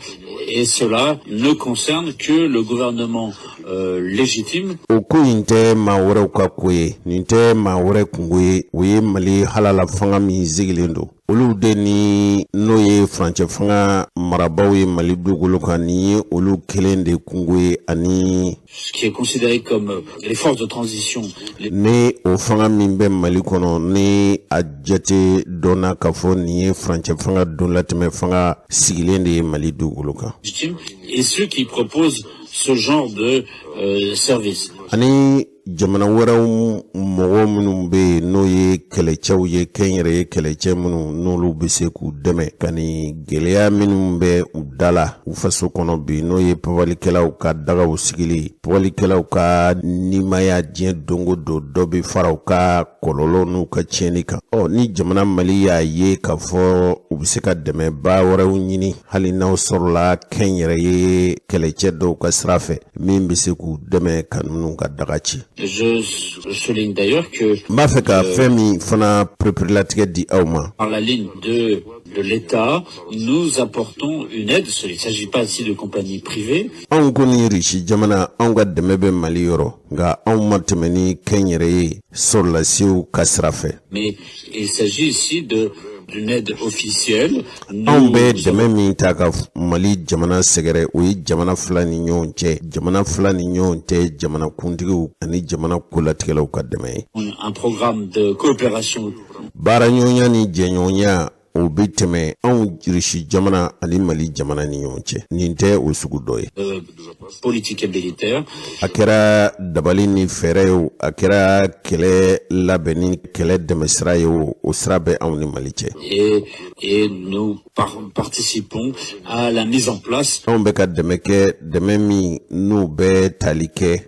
et cela ne concerne que le gouvernement légitime. Okuinte ma wereuka kwe ninte ma were kungwe we Mali halala fanga mi zigilendo olu de ni no ye franche fanga marabaw ye Mali duguluka ni olu kelende kungwe ani ce qui est considéré comme les forces de transition. Ne o fanga mimbe Mali kono ni adjete dona kafo ni franche fanga don latime fanga sigilende Mali duguluka. Et ceux qui proposent ce genre de service. Ani jamana wɛrɛw mɔgɔ minnu bɛ yen n'o ye kɛlɛcɛw ye kɛnyɛrɛ ye kɛlɛcɛ minnu n'olu bɛ se k'u dɛmɛ ka ni gɛlɛya minnu bɛ u da la u faso kɔnɔ bi n'o ye papalikɛlaw ka dagaw sigili papalikɛlaw ka nimaya diɲɛ dongo don dɔ bɛ fara u ka kɔlɔlɔ n'u ka tiɲɛni kan ni jamana Mali y'a ye k'a fɔ u bɛ se ka dɛmɛba wɛrɛw ɲini hali n'aw sɔrɔla kɛnyɛrɛ ye kɛlɛcɛ dɔw ka sira fɛ min bɛ se k'u dɛmɛ ka ninnu ka daga ci. Je souligne d'ailleurs que n b'a fɛ ka fɛn min fana pereperelatigɛ di aw ma. Par la ligne de l'État, nous apportons une aide. Il ne s'agit pas ici de compagnies privées. Anw ko ni Risi jamana anw ka dɛmɛ bɛ Mali yɔrɔ nka anw ma tɛmɛ ni kɛnyɛrɛ ye sɔrɔlasiw ka sira fɛ. Mais il s'agit ici d'une aide officielle. Anw bɛ dɛmɛ min ta ka Mali jamana sɛgɛrɛ o ye jamana fila ni ɲɔgɔn cɛ. Jamana fila ni ɲɔgɔn tɛ jamana kuntigiw ani jamana kolatigɛlaw ka dɛmɛ ye. Un programme de coopération. Baara ɲɔgɔnya ni jɛɲɔgɔnya o bɛ tɛmɛ anw Risi jamana ani Mali jamana ni ɲɔgɔn cɛ. Nin tɛ o sugu dɔ ye. Politique et militaire. A kɛra dabali ni fɛɛrɛ ye o, a kɛra kɛlɛ labɛn ni kɛlɛ dɛmɛsira ye o sira bɛ anw ni Mali cɛ. Et nous participons à la mise en place. Anw bɛ ka dɛmɛ kɛ dɛmɛ min n'u bɛ tali kɛ.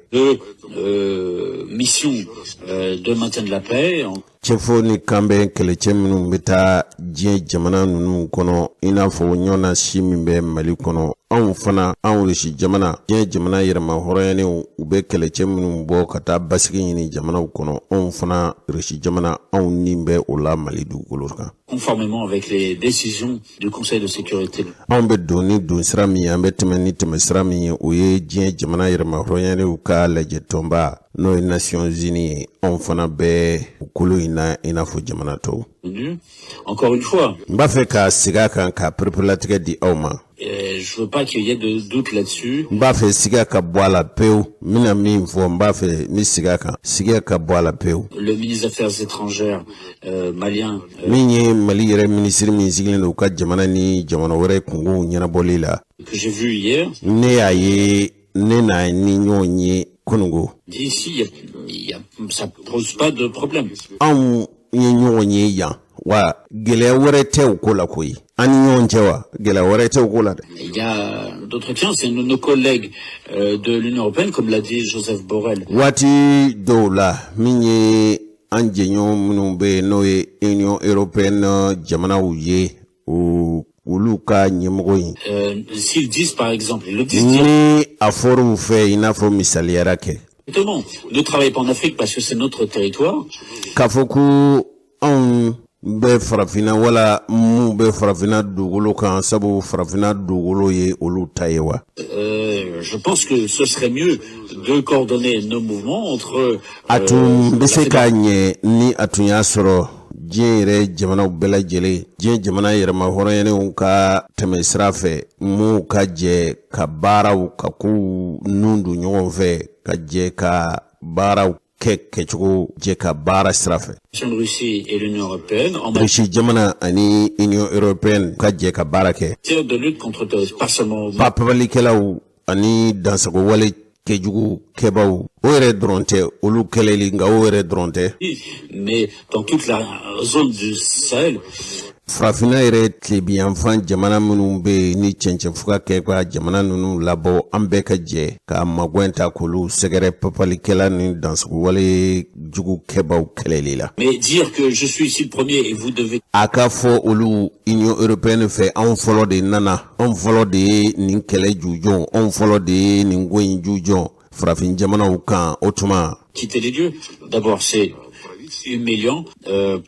Mission de maintien de la paix. Cɛfo ni kanbɛn kɛlɛcɛ minnu bɛ taa diɲɛ jamana ninnu kɔnɔ i n'a fɔ ɲɔna si min bɛ Mali kɔnɔ. Anw fana anw Risi jamana diɲɛ jamana yɛrɛma hɔrɔnyaniw u bɛ kɛlɛcɛ minnu bɔ ka taa basigi ɲini jamanaw kɔnɔ. Anw fana Risi jamana anw ni bɛ o la Mali dugukolo kan. Conformément avec les décisions du Conseil de sécurité. Anw bɛ don ni don sira min ye an bɛ tɛmɛ ni tɛmɛsira min ye o ye diɲɛ jamana yɛrɛma hɔrɔnyaniw ka lajɛ tɔnba n'o ye Nations Unies ye. Anw fana bɛ kolo in na i n'a fɔ jamana tɔw. Encore une fois. N b'a fɛ ka segin a kan ka pereperelatigɛ di aw ma. Je veux pas qu'il y ait de doute là-dessus. N b'a fɛ siga ka bɔ a la pewu. N bɛna min fɔ n b'a fɛ n bɛ siga kan siga ka bɔ a la pewu. Le ministre des Affaires étrangères malien. Min ye Mali yɛrɛ minisiri min sigilen don u ka jamana ni jamana wɛrɛ kungow ɲɛnabɔli la. Que j'ai vu hier. Ne y'a ye ne n'a ni ɲɔgɔn ye kunungo. Ici, ça pose pas de problème. Anw ye ɲɔgɔn ye yan wa gɛlɛya wɛrɛ tɛ o ko la koyi. An ni ɲɔgɔn cɛ wa gɛlɛya wɛrɛ tɛ o ko la dɛ. Il y a d'autres cas, c'est nos collègues de l'Union européenne, comme l'a dit Joseph Borrell. Waati dɔw la min ye an jɛɲɔgɔn minnu bɛ yen n'o ye Union européenne jamanaw ye olu ka ɲɛmɔgɔ in. S'ils disent par exemple, ils le disent. Ni a fɔr'u fɛ i n'a fɔ misaliyara kɛ. Exactement. Ne travaillez pas en Afrique parce que c'est notre territoire. K'a fɔ ko anw bɛ farafina wala mun bɛ farafina dugukolo kan sabu farafina dugukolo ye olu ta ye wa. Je pense que ce serait mieux de coordonner nos mouvements entre. A tun bɛ se k'a ɲɛ ni a tun y'a sɔrɔ diɲɛ yɛrɛ jamanaw bɛɛ lajɛlen diɲɛ jamana yɛrɛma hɔrɔnyaniw ka tɛmɛ sira fɛ mun ka jɛ ka baaraw ka kow nun don ɲɔgɔn fɛ ka jɛ ka baaraw kɛcogo jɛ ka baara sira fɛ. Russie et l'Union européenne. Risi jamana ani Union européenne ka jɛ ka baara kɛ. De lutte contre le terrorisme, pas seulement. Papalikɛlaw ani dansago wale kɛjugu kɛbaw o yɛrɛ dɔrɔn tɛ olu kɛlɛli nka o yɛrɛ dɔrɔn tɛ. Mais dans toute la zone du Sahel. Farafina yɛrɛ tilebiyanfan jamana minnu bɛ yen ni cɛncɛn fuga kɛ ka jamana ninnu labɔ an bɛɛ ka jɛ ka magwɛn ta k'olu sɛgɛrɛ papalikɛla ni dansago wale jugu kɛbaw kɛlɛli la. Mais dire que je suis ici le premier et vous devez. A ka fɔ olu Union européenne fɛ anw fɔlɔ de nana anw fɔlɔ de ye nin kɛlɛ jujɔn anw fɔlɔ de ye nin ko in jujɔn farafin jamanaw kan o tuma. Quitter les lieux. D'abord c'est humiliant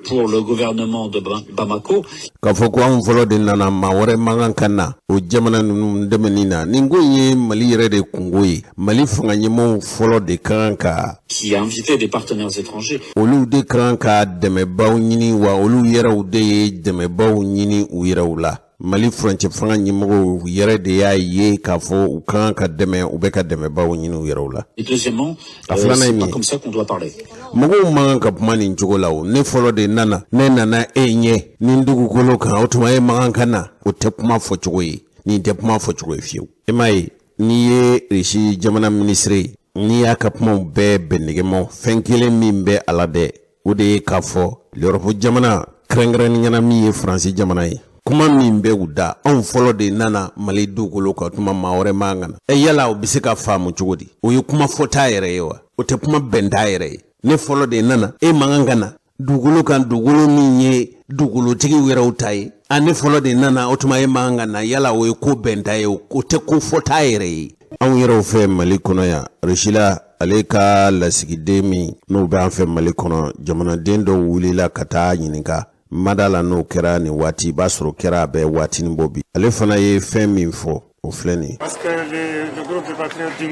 pour le gouvernement de Bamako. K'a fɔ ko anw fɔlɔ de nana maa wɛrɛ mankan ka na o jamana ninnu dɛmɛni na nin ko ye Mali yɛrɛ de kungo ye Mali fanga ɲɛmaaw fɔlɔ de kan ka. Qui a invité des partenaires étrangers. Olu de kan ka dɛmɛbaw ɲini wa olu yɛrɛw de ye dɛmɛbaw ɲini u yɛrɛw la. Mali furancɛ fanga ɲɛmɔgɔw yɛrɛ de y'a ye k'a fɔ u kan ka dɛmɛ u bɛ ka dɛmɛbaw ɲini u yɛrɛw la. Et deuxièmement, c'est pas comme ça qu'on doit parler. Mɔgɔw man ka kuma nin cogo la o ne fɔlɔ de nana ne nana e ɲɛ nin dugukolo kan o tuma e man ka na o tɛ kuma fɔ cogo ye nin tɛ kuma fɔ cogo ye fiyewu. E m'a ye n'i ye Risi jamana minisiri n'i y'a ka kumaw bɛɛ bɛn nɛgɛmaw fɛn kelen min bɛ a la dɛ o de ye k'a fɔ l'Europe jamana kɛrɛnkɛrɛnniyana min ye Faransi jamana ye. Kuma min bɛ u da anw fɔlɔ de nana Mali dugukolo kan tuma maa wɛrɛ man ka na. Yala o bɛ se ka faamu cogo di? O ye kuma fɔta yɛrɛ ye wa? O tɛ kuma bɛnta yɛrɛ ye. Ne fɔlɔ de nana e man ka na dugukolo kan dugukolo min ye dugukolotigi wɛrɛw ta ye ani fɔlɔ de nana o tuma ye man ka na yala o ye ko bɛnta ye o tɛ ko fɔta yɛrɛ ye. anw yɛrɛw fɛ Mali kɔnɔ yan Rusila ale ka lasigiden min n'o bɛ an fɛ Mali kɔnɔ jamanaden dɔw wulila ka taa ɲininka mada la n'o kɛra nin waati b'a sɔrɔ kɛra a bɛ waatinin bɔ bi ale fana ye fɛn min fɔ o filɛ nin. Parce que le groupe de patriotes du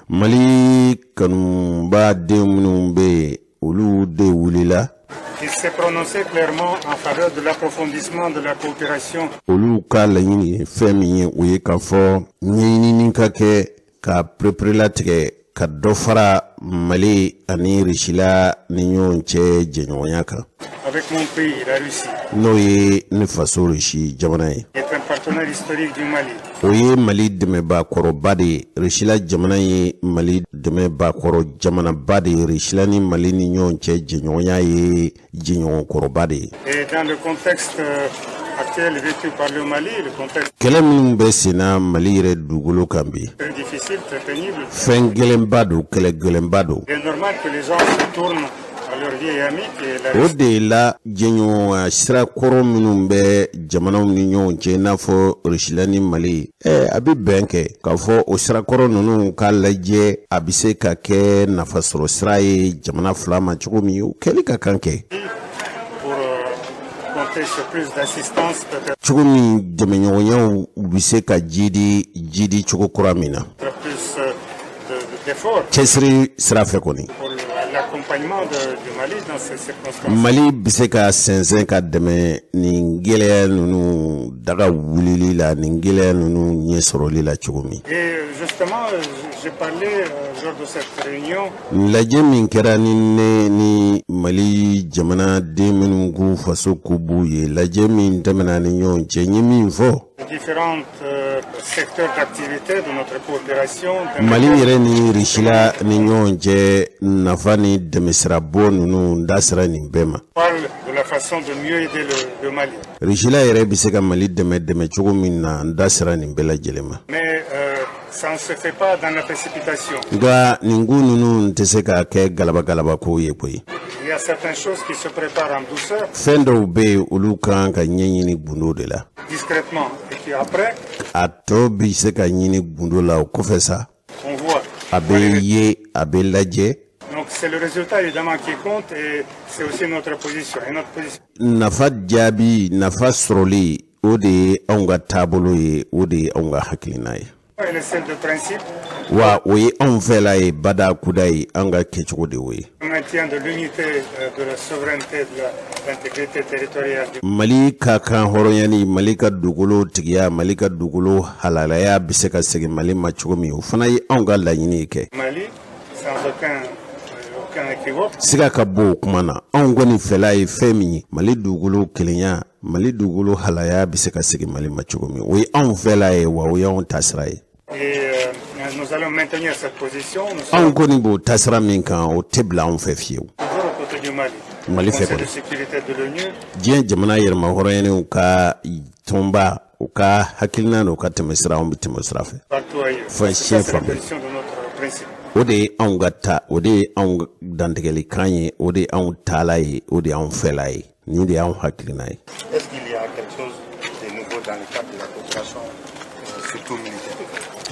Mali kanuba den minnu bɛ yen olu de wulila. Il s'est prononcé clairement en faveur de l'approfondissement de la coopération. Olu ka laɲini fɛn min ye o ye k'a fɔ ɲɛɲinini ka kɛ ka perepere tigɛ ka dɔ fara Mali ani Rusila ni ɲɔgɔn cɛ jɛɲɔgɔnya kan. Avec mon pays, la Russie. N'o ye ne faso Rusi jamana ye. Est un partenaire historique du Mali. O ye Mali dɛmɛbakɔrɔba de ye. Rusila jamana ye Mali dɛmɛbakɔrɔ jamanaba de ye. Rusila ni Mali ni ɲɔgɔn cɛ jɛɲɔgɔnya ye jɛɲɔgɔnkɔrɔba de ye. Et dans le contexte actuel vécu par le Mali, le contexte kɛlɛ minnu bɛ senna Mali yɛrɛ dugukolo kan bi. très difficile, très pénible. Fɛn gɛlɛnba don, kɛlɛ gɛlɛnba don. Il est normal que les gens se tournent à leur vieille amie et la o de la jɛɲɔgɔnya sira kɔrɔ minnu bɛ jamanaw ni ɲɔgɔn cɛ i n'a fɔ Rusila ni Mali a bɛ bɛn kɛ k'a fɔ o sira kɔrɔ ninnu k'a lajɛ a bɛ se ka kɛ nafasɔrɔ sira ye jamana fila ma cogo min o kɛli ka kan kɛ. cogo min dɛmɛɲɔgɔnyaw bɛ se ka jidi cogo kura min na. cɛsiri sira fɛ kɔni. Mali bɛ se ka sɛnsɛn ka dɛmɛ nin gɛlɛya ninnu daga wulili la nin gɛlɛya ninnu ɲɛ sɔrɔli la cogo min. lajɛ min kɛra ni ne ni Mali jamanaden minnu k'u faso k'u b'u ye lajɛ min tɛmɛna ni ɲɔgɔn cɛ n ye min fɔ. Mali yɛrɛ ni Rusila ni ɲɔgɔn cɛ nafa ni dɛmɛsira bɔ ninnu da sera nin bɛɛ ma. Rusila yɛrɛ bɛ se ka Mali dɛmɛ cogo min na n da sera nin bɛɛ lajɛlen ma. Ça ne se fait pas dans la précipitation. Nka nin ko ninnu tɛ se ka kɛ galaba ko ye koyi. Il y a certaines choses qui se préparent en douceur. Fɛn dɔw bɛ yen olu kan ka ɲɛɲini gundo de la. Discrètement et puis après. A tɔ bɛ se ka ɲini gundo la o kɔfɛ sa. On voit. A bɛ ye a bɛ lajɛ. Donc c'est le résultat évidemment qui compte et c'est aussi notre position et notre position. Nafa jaabi nafa sɔrɔli o de ye anw ka taabolo ye o de ye anw ka hakilina ye. Elle est celle de principe. Wa o ye anw fɛ la ye bada kuda ye an ka kɛcogo de o ye. Maintien de l'unité de la souveraineté de l'intégrité territoriale. Mali ka kan hɔrɔnyani Mali ka dugukolo tigiya Mali ka dugukolo halalaya bɛ se ka segin Mali ma cogo min o fana ye anw ka laɲini kɛ. Mali sans aucun équivoque. Siga ka bɔ o kuma na anw kɔni fɛla ye fɛn min ye Mali dugukolo kelenya Mali dugukolo halaya bɛ se ka segin Mali ma cogo min o ye anw fɛla ye wa o ye anw taasira ye. Nous allons maintenir cette position. Anw kɔni b'o taasira min kan o tɛ bila anw fɛ fiyewu. Mali fɛ kɔni. Diɲɛ jamana yɛrɛma hɔrɔnyaniw ka tɔnba u ka hakilina n'u ka tɛmɛsira anw bɛ tɛmɛ sira fɛ. Fɛn siɲɛ fan bɛɛ. O de ye anw ka ta o de ye anw dantigɛlikan ye o de ye anw taala ye o de ye anw fɛla ye nin de ye anw hakilina ye. Est-ce qu'il y a quelque chose de nouveau dans le cadre de la coopération surtout militaire?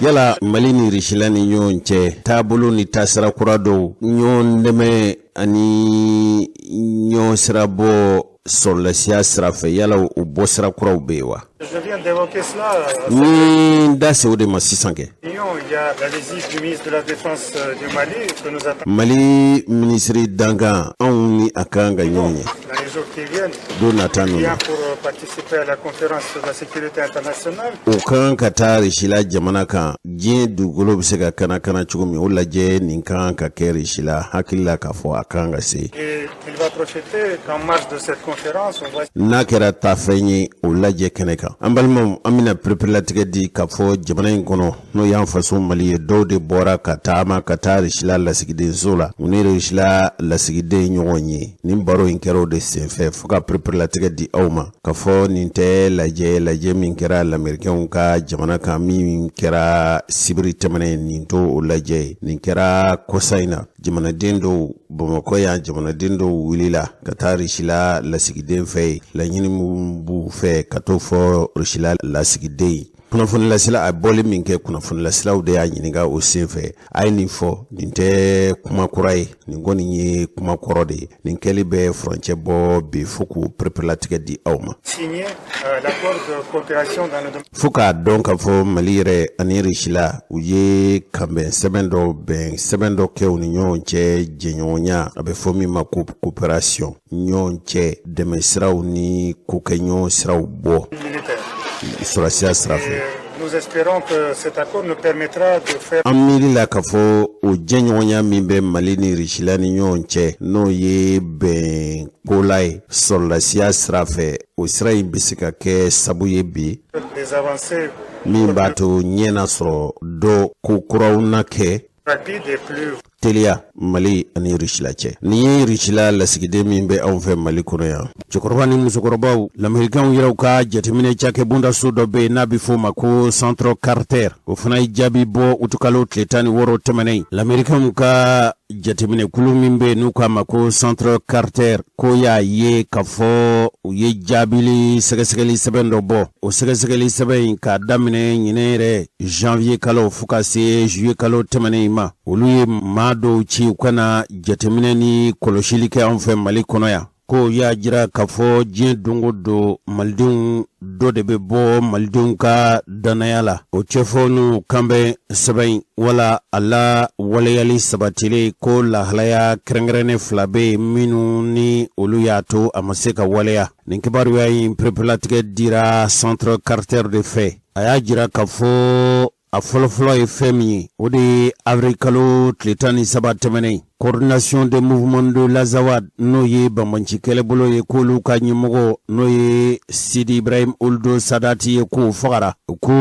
Yala Mali ni Rusila ni ɲɔgɔn cɛ taabolo ni taasira kura dɔw ɲɔgɔn dɛmɛ ani ɲɔgɔn sira bɔ sɔrɔlasiya sira fɛ yala o bɔ sira kuraw bɛ yen wa. Je viens d'évoquer cela. Ni da se o de ma sisan kɛ. Il y a la visite du ministre de la Défense du Mali que nous attendons. Mali ministre dangan anw ni a kan ka ɲɔgɔn ye. Dans les jours qui viennent. Don nata ninnu. Bien pour participer à la conférence de la sécurité internationale. O kan ka taa Rusila jamana kan diɲɛ dugukolo bɛ se ka kana cogo min o lajɛ nin kan ka kɛ Rusila hakili la k'a fɔ a kan ka se. Et il va profiter qu'en marge de cette conférence on va. N'a kɛra taafɛn ye o lajɛ kɛnɛ kan. An balimaw an bɛna perepelatigɛ di k'a fɔ jamana in kɔnɔ n'o y'an faso Mali ye dɔw de bɔra ka taama ka taa Rusila lasigidenso la u ni Rusila lasigiden ɲɔgɔn ye nin baro in kɛra o de senfɛ fo ka perepelatigɛ di aw ma k'a fɔ nin tɛ lajɛ min kɛra lamɛrikɛnw ka jamana kan min kɛra sibiri tɛmɛnen nin to o lajɛ nin kɛra kɔsa in na jamanaden dɔw Bamakɔ yan jamanaden dɔ wulila ka taa Risila lasigiden fɛ laɲini mun b'u fɛ ka t'o fɔ Risila lasigiden kunnafoni lasila a bɔli min kɛ kunnafoni lasilaw de y'a ɲininka o senfɛ a ye nin fɔ nin tɛ kuma kura ye nin kɔni ye kuma kɔrɔ de ye nin kɛli bɛ furancɛ bɔ bi fo k'u perepelatigɛ di aw ma fo k'a dɔn k'a fɔ Mali yɛrɛ ani Risila u ye kanbɛn sɛbɛn dɔ kɛ u ni ɲɔgɔn cɛ jɛɲɔgɔnya a bɛ fɔ min ma ko coopération ɲɔgɔn cɛ dɛmɛ siraw ni kokɛ ɲɔgɔn siraw bɔ surasiya sira fɛ. Nous espérons que cet accord nous permettra de faire an miirila k'a fɔ o jɛɲɔgɔnya min bɛ Mali ni Risila ni ɲɔgɔn cɛ n'o ye bɛn kola ye sɔrɔlasiya sira fɛ o sira in bɛ se ka kɛ sabu ye bi des avancées min b'a to ɲɛ na sɔrɔ dɔ ko kuraw na kɛ rapides et plus teliya Mali ani Risila cɛ. Nin ye Risila lasigiden min bɛ anw fɛ Mali kɔnɔ yan. Cɛkɔrɔba ni musokɔrɔbaw lamɛrikanw yɛrɛ u ka jateminɛ cakɛbondaso dɔ bɛ n'a bɛ fɔ o ma ko Centre Carter o fana ye jaabi bɔ utukalo tile 16 tɛmɛnen. Lamɛrikanw ka jateminɛ kulu min bɛ n'u k'a ma ko Centre Carter ko y'a ye k'a fɔ u ye jaabili sɛgɛsɛgɛli sɛbɛn dɔ bɔ o sɛgɛsɛgɛli sɛbɛn in k'a daminɛ ɲinɛ yɛrɛ janvier kalo fo ka se juillet kalo tɛmɛnen ma olu ye maa dɔw ci u kana jateminɛ ni kɔlɔsili kɛ anw fɛ Mali kɔnɔ yan ko y'a jira k'a fɔ diɲɛ dongo don malidenw dɔ de bɛ bɔ malidenw ka danaya la o cɛfɔ n'u kanbɛn sɛbɛn wala a la waleyali sabatilen ko lahalaya kɛrɛnkɛrɛnnen fila bɛ yen minnu ni olu y'a to a ma se ka waleya nin kibaruya in perepelatigɛ dira Centre Carter de fɛ a y'a jira k'a fɔ a fɔlɔfɔlɔ ye fɛn min ye o de ye avril kalo tile 13 tɛmɛnen coordination des mouvements de l'Azawad n'o ye Banbanci kɛlɛbolo ye k'olu ka ɲɛmɔgɔ n'o ye Sidi Ibrahim Oldo Sadati ye k'o fagara ko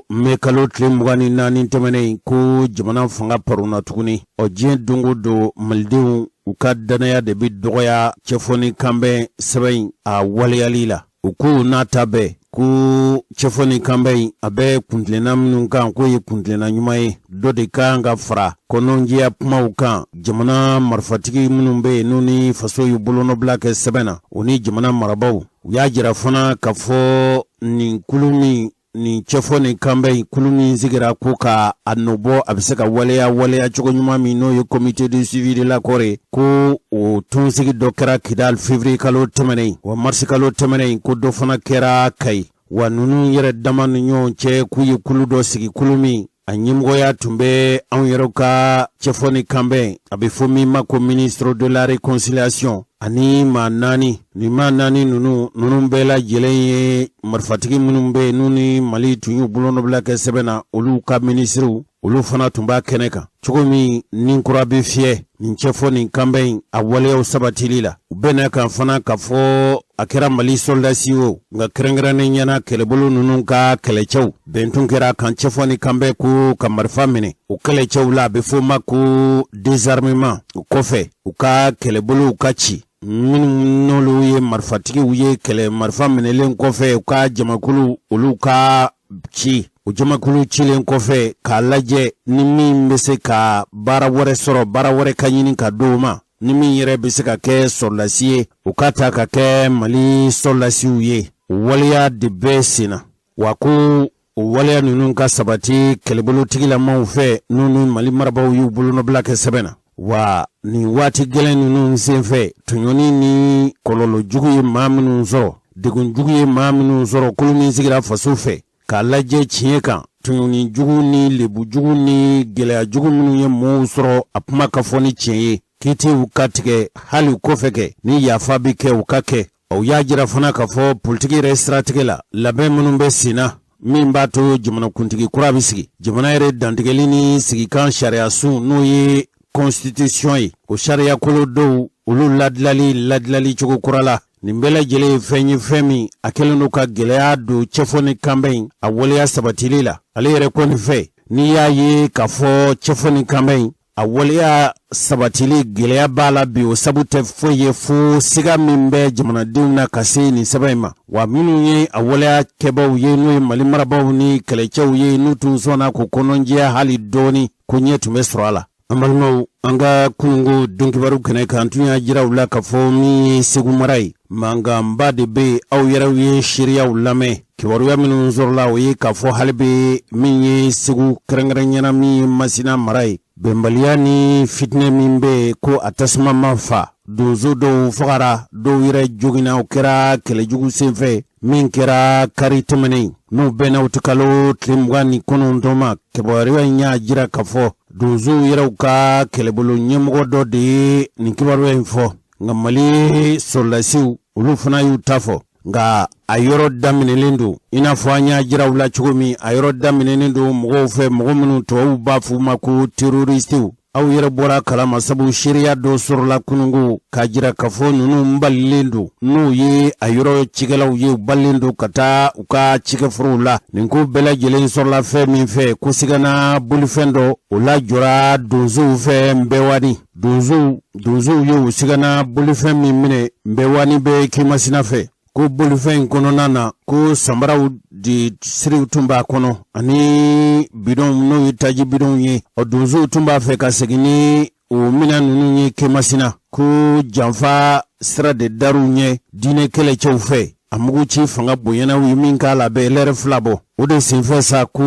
mai kalo tile 24 tɛmɛnen ko jamana fanga paruna tuguni o diɲɛ dongo don malidenw u ka danaya de bɛ dɔgɔya cɛfɔni kanbɛn sɛbɛn a waleyali la u ko n'a ta bɛɛ ko cɛfɔni kanbɛn a bɛ kuntilenna minnu kan k'o ye kuntilenna ɲuman ye dɔ de kan ka fara kɔnɔnjɛya kumaw kan jamana marifatigi minnu bɛ yen n'u ni faso y'u bolonɔbila kɛ sɛbɛn na o ni jamana marabaw u y'a jira fana k'a fɔ nin kulu min nin cɛfɔni kanbɛn kulu min sigira ko ka a nɔbɔ a bɛ se ka waleya cogo ɲuman min n'o ye comité de suivi de l'accord ye ko o tɔnsigi dɔ kɛra Kidal février kalo tɛmɛnen wa mars kalo tɛmɛnen ko dɔ fana kɛra Kayi wa ninnu yɛrɛ dama ni ɲɔgɔn cɛ k'u ye kulu dɔ sigi kulu min a ɲɛmɔgɔya tun bɛ anw yɛrɛw ka cɛfɔni kanbɛn a bɛ fɔ min ma ko ministre de la réconciliation ani maa naani nin maa naani ninnu bɛɛ lajɛlen ye marifatigi minnu bɛ yen n'u ni Mali tun y'u bolonɔbila kɛ sɛbɛn na olu ka minisiriw olu fana tun b'a kɛnɛ kan cogo min nin kura bɛ fiyɛ nin cɛfɔni kanbɛn a waleyaw sabatili la u bɛnna kan fana k'a fɔ a kɛra Mali soldasi o nka kɛrɛnkɛrɛnnen ɲɛna kɛlɛbolo ninnu ka kɛlɛcɛw bɛn tun kɛra kan cɛfɔni kanbɛn ko ka marifa minɛ o kɛlɛcɛw la a bɛ fɔ ma ko désarmement o kɔfɛ u ka kɛlɛbolow ka ci minnu n'olu ye marifatigiw ye kɛlɛ marifa minɛlen kɔfɛ u ka jamakulu olu ka ci o jamakulu cilen kɔfɛ k'a lajɛ ni min bɛ se ka baara wɛrɛ sɔrɔ baara wɛrɛ ka ɲini ka d'o ma ni min yɛrɛ bɛ se ka kɛ sɔrɔlasi ye u ka ta ka kɛ Mali sɔrɔlasiw ye o waleya de bɛ sen na wa ko o waleya ninnu ka sabati kɛlɛbolotigilamaw fɛ n'u ni Mali marabaw y'u bolonɔbila kɛ sɛbɛn na wa nin waati gɛlɛn ninnu senfɛ tɔɲɔni ni kɔlɔlɔ jugu ye maa minnu sɔrɔ degun jugu ye maa minnu sɔrɔ kolo min sigira faso fɛ k'a lajɛ tiɲɛ kan tɔɲɔni jugu ni lebu jugu ni gɛlɛya jugu minnu ye mɔɔw sɔrɔ a kuma ka fɔ ni tiɲɛ ye kiitiw ka tigɛ hali kɔfɛ kɛ ni yafa bi kɛ u ka kɛ o y'a jira fana k'a fɔ politiki yɛrɛ siratigɛ la labɛn minnu bɛ sen na min b'a to jamanakuntigi kura bɛ sigi jamana yɛrɛ dantigɛli ni sigikan sariya sun n'o ye constitution ye o sariya kolo dɔw olu ladilali cogo kura la nin bɛɛ lajɛlen ye fɛn ye fɛn min a kɛlen don ka gɛlɛya don cɛfɔni kanbɛn a waleya sabatili la ale yɛrɛ kɔni fɛ n'i y'a ye k'a fɔ cɛfɔni kanbɛn a waleya sabatili gɛlɛya b'a la bi o sabu tɛ foyi ye fo siga min bɛ jamanadenw na ka se nin sɛbɛn ma wa minnu ye a waleya kɛbaw ye n'o ye Mali marabaw ni kɛlɛcɛw ye n'u tun sɔnna ko kɔnɔnjɛya hali dɔɔni ko ɲɛ tun bɛ sɔrɔ a la Amalmo anga kunungu dunkibaru kene kantunya jira ula kafo mi segu marai manga mbade be au yarawiye shiriya ulame kibaru ya minu zorla oye kafo halbe mi segu kerengeranyana mi masina marai bembaliani fitne mimbe ko atasma mafa dozo do fagara do yira jogina okera kele jugu senfe min kera kari temene no bena utikalo trimwani kono ndoma kibaru ya nya jira kafo dozo yira ka kelebolo nyemgo do de ni kibaru ya info ngamali solasiu ulufuna yu tafo nga ayoro damine lindu ina fanya jira ula chugumi ayoro damine lindu mgofe mgomunu tuwa bafu maku terroristu au yere bora kalama sabu shiriya do surla kunungu kajira kafo nunu mbali lindu nu ye ayoro chigela uye balindu kata uka chike furula ninku bela jelen surla fe minfe kusigana bulifendo ula jura dunzu fe mbewani dunzu ye usigana bulifen mimine mbewani be kimasina fe ko bolifen kono nana ko sambaraw di siri utumba kono ani bidon no itaji bidon ye o dozo utumba fe ka segini o mina nunu ye kemasina ko janfa sira de daru nye dine kele chaufe amugu chi fanga boyena wi min kala be lere flabo o de sinfe sa ko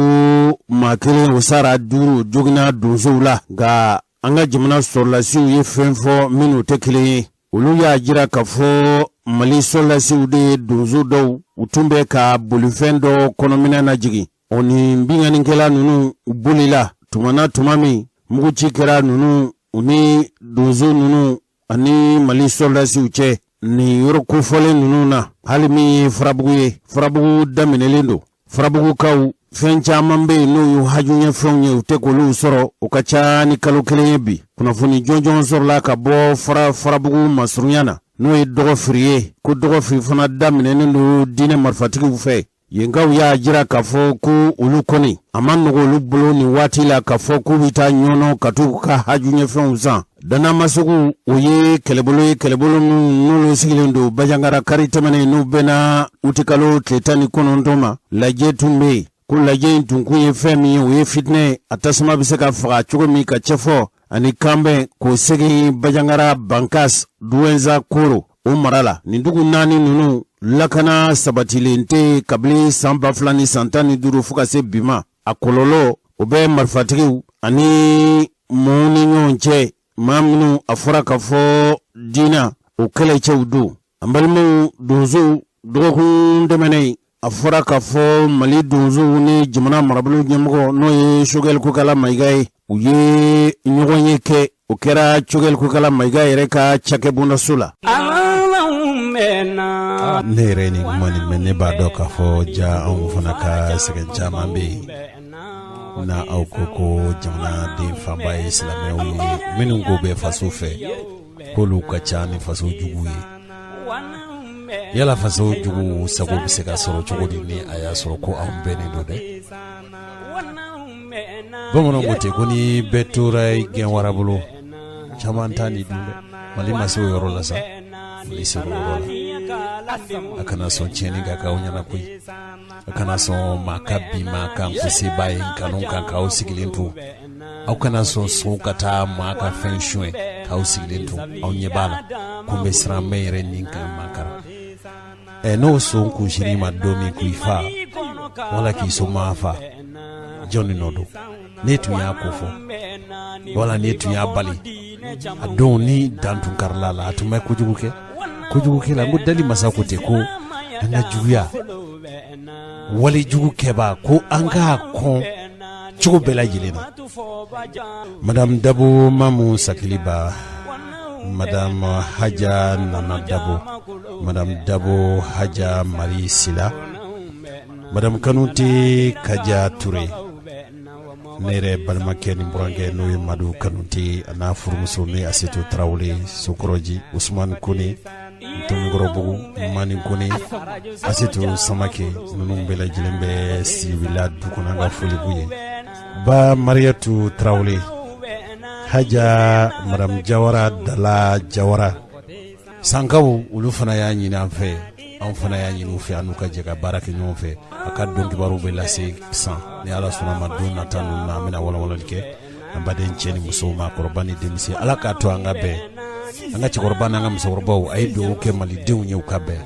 makele usara duru jogina dozo la ga anga jimna solasiu ye fenfo minu tekele ulu ya jira kafo mali solasi ude dozo do utumbe ka bolifendo konomina na jigi oni mbinga ninkela nunu ubulila tumana tumami mugu chikera nunu uni dozo nunu ani mali solasi uche ni yoro kufole nunu na halimi farabugu daminelindo farabugu kau fencha mambe no yu hajunye fronye utekolu soro ukacha ni kalokele yebi kuna funi jonjon sorla ka bo farabugu masrunyana no dogo friye ko dogo fri fana damine no dine marfatiki ufe yengaw ya jira kafo ku ulukoni aman no ulubulo ni watila kafo ku bita nyono katuka hajunye fronza dana masugu oye kelebolo no sigilendo bajangara karitemene no bena utikalo tletani kono ndoma laje tumbe kulaje tunkuye femi oye fitne atasma biseka faga chugumi ka chefo ani kambe ko segi bajangara bankas duenza koro o marala nindugu nani nunu lakana sabatilente kabli samba flani santani duru fuka se bima akololo obe marfatigi ani moni nyonche mamnu afura kafo dina o kele chewdu ambalmu dozo dogun demene afura kafo mali dozo ni jimana marabulu nyamgo no ye shugel kukala maigai uye nyogonye ke ukera chugel kukala maigai reka chake bunda sula nere ni mani mene bado kafo ja au mfunaka sekencha mambi na au koko jamana de famba islame uye minu ngobe fasufe kolu kachani fasu juguye yala faso jugu sago biseka soro chogodi ni aya soro ko ambeni dode bomono ngote koni beturai gen warabulu chamantani dule malima so yoro la sa lisi rola akana son cheni ga ka onyana kui akana son makabi maka mfusi bayi kanon kan ka osigilintu akana son sokata maka fenshwe ka osigilintu onye bala kumbe sra mere ninka makara no son ku shiri madomi kuifa wala ki so mafa joni nodo netu ya kofo wala netu ya bali adoni dantun karlala atume kujuguke la ngudali masakote ko anga juya wali jugu keba ko anga kon chugo bela yilena madame Dabo Mamu Sakiliba madame Haja Nana Dabo madame Dabo Haja Marie Sila madame Kanouté Kaja Touré nere balmakeni mburange noye madu Kanouté ana furmuso ne Aseto Traoré Sokoroji Ousmane Kone Tongorobugu Mani Kone Aseto Samake nunu bela jilembe siwila dukunanga foli buye ba Mariatu Traoré Haja madame Jawara Dala Jawara sankawu ulu fana ya nyina fe an fana ya nyinu fe anuka jega barake nyonfe akadon kibaru be lase 100 ni ala suna madonna tanu na mina wala wala like an baden cɛ ni musow maakɔrɔba ni denmisɛn ala k'a to an ka bɛn an ka cɛkɔrɔba n'an ka musokɔrɔbaw a ye dugawu kɛ malidenw ye u ka bɛn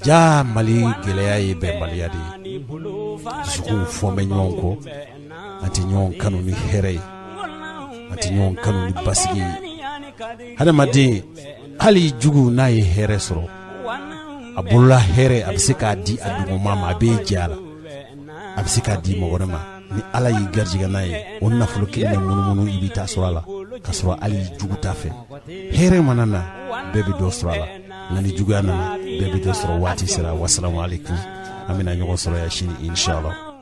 ja mali gɛlɛya ye bɛnbaliya de ye dusukun fɔn bɛ ɲɔgɔn kɔ an tɛ ɲɔgɔn kanu ni hɛrɛ ye an tɛ ɲɔgɔn kanu ni basigi ye hadamaden hali jugu n'a ye hɛrɛ sɔrɔ a bolola hɛrɛ a bɛ se k'a di a duguma ma a b'e jɛ a la a bɛ se k'a di mɔgɔ wɛrɛ ma ni ala y'i garijɛgɛ n'a ye o nafolo kelen bɛ munumunu i bɛ taa sɔrɔ a la ka sɔrɔ hali jugu t'a fɛ hɛrɛ mana na bɛɛ bɛ dɔ sɔrɔ a la nka ni juguya nana bɛɛ bɛ dɔ sɔrɔ waati sera wasalamu alaikum an bɛna ɲɔgɔn sɔrɔ yan sini inshallah.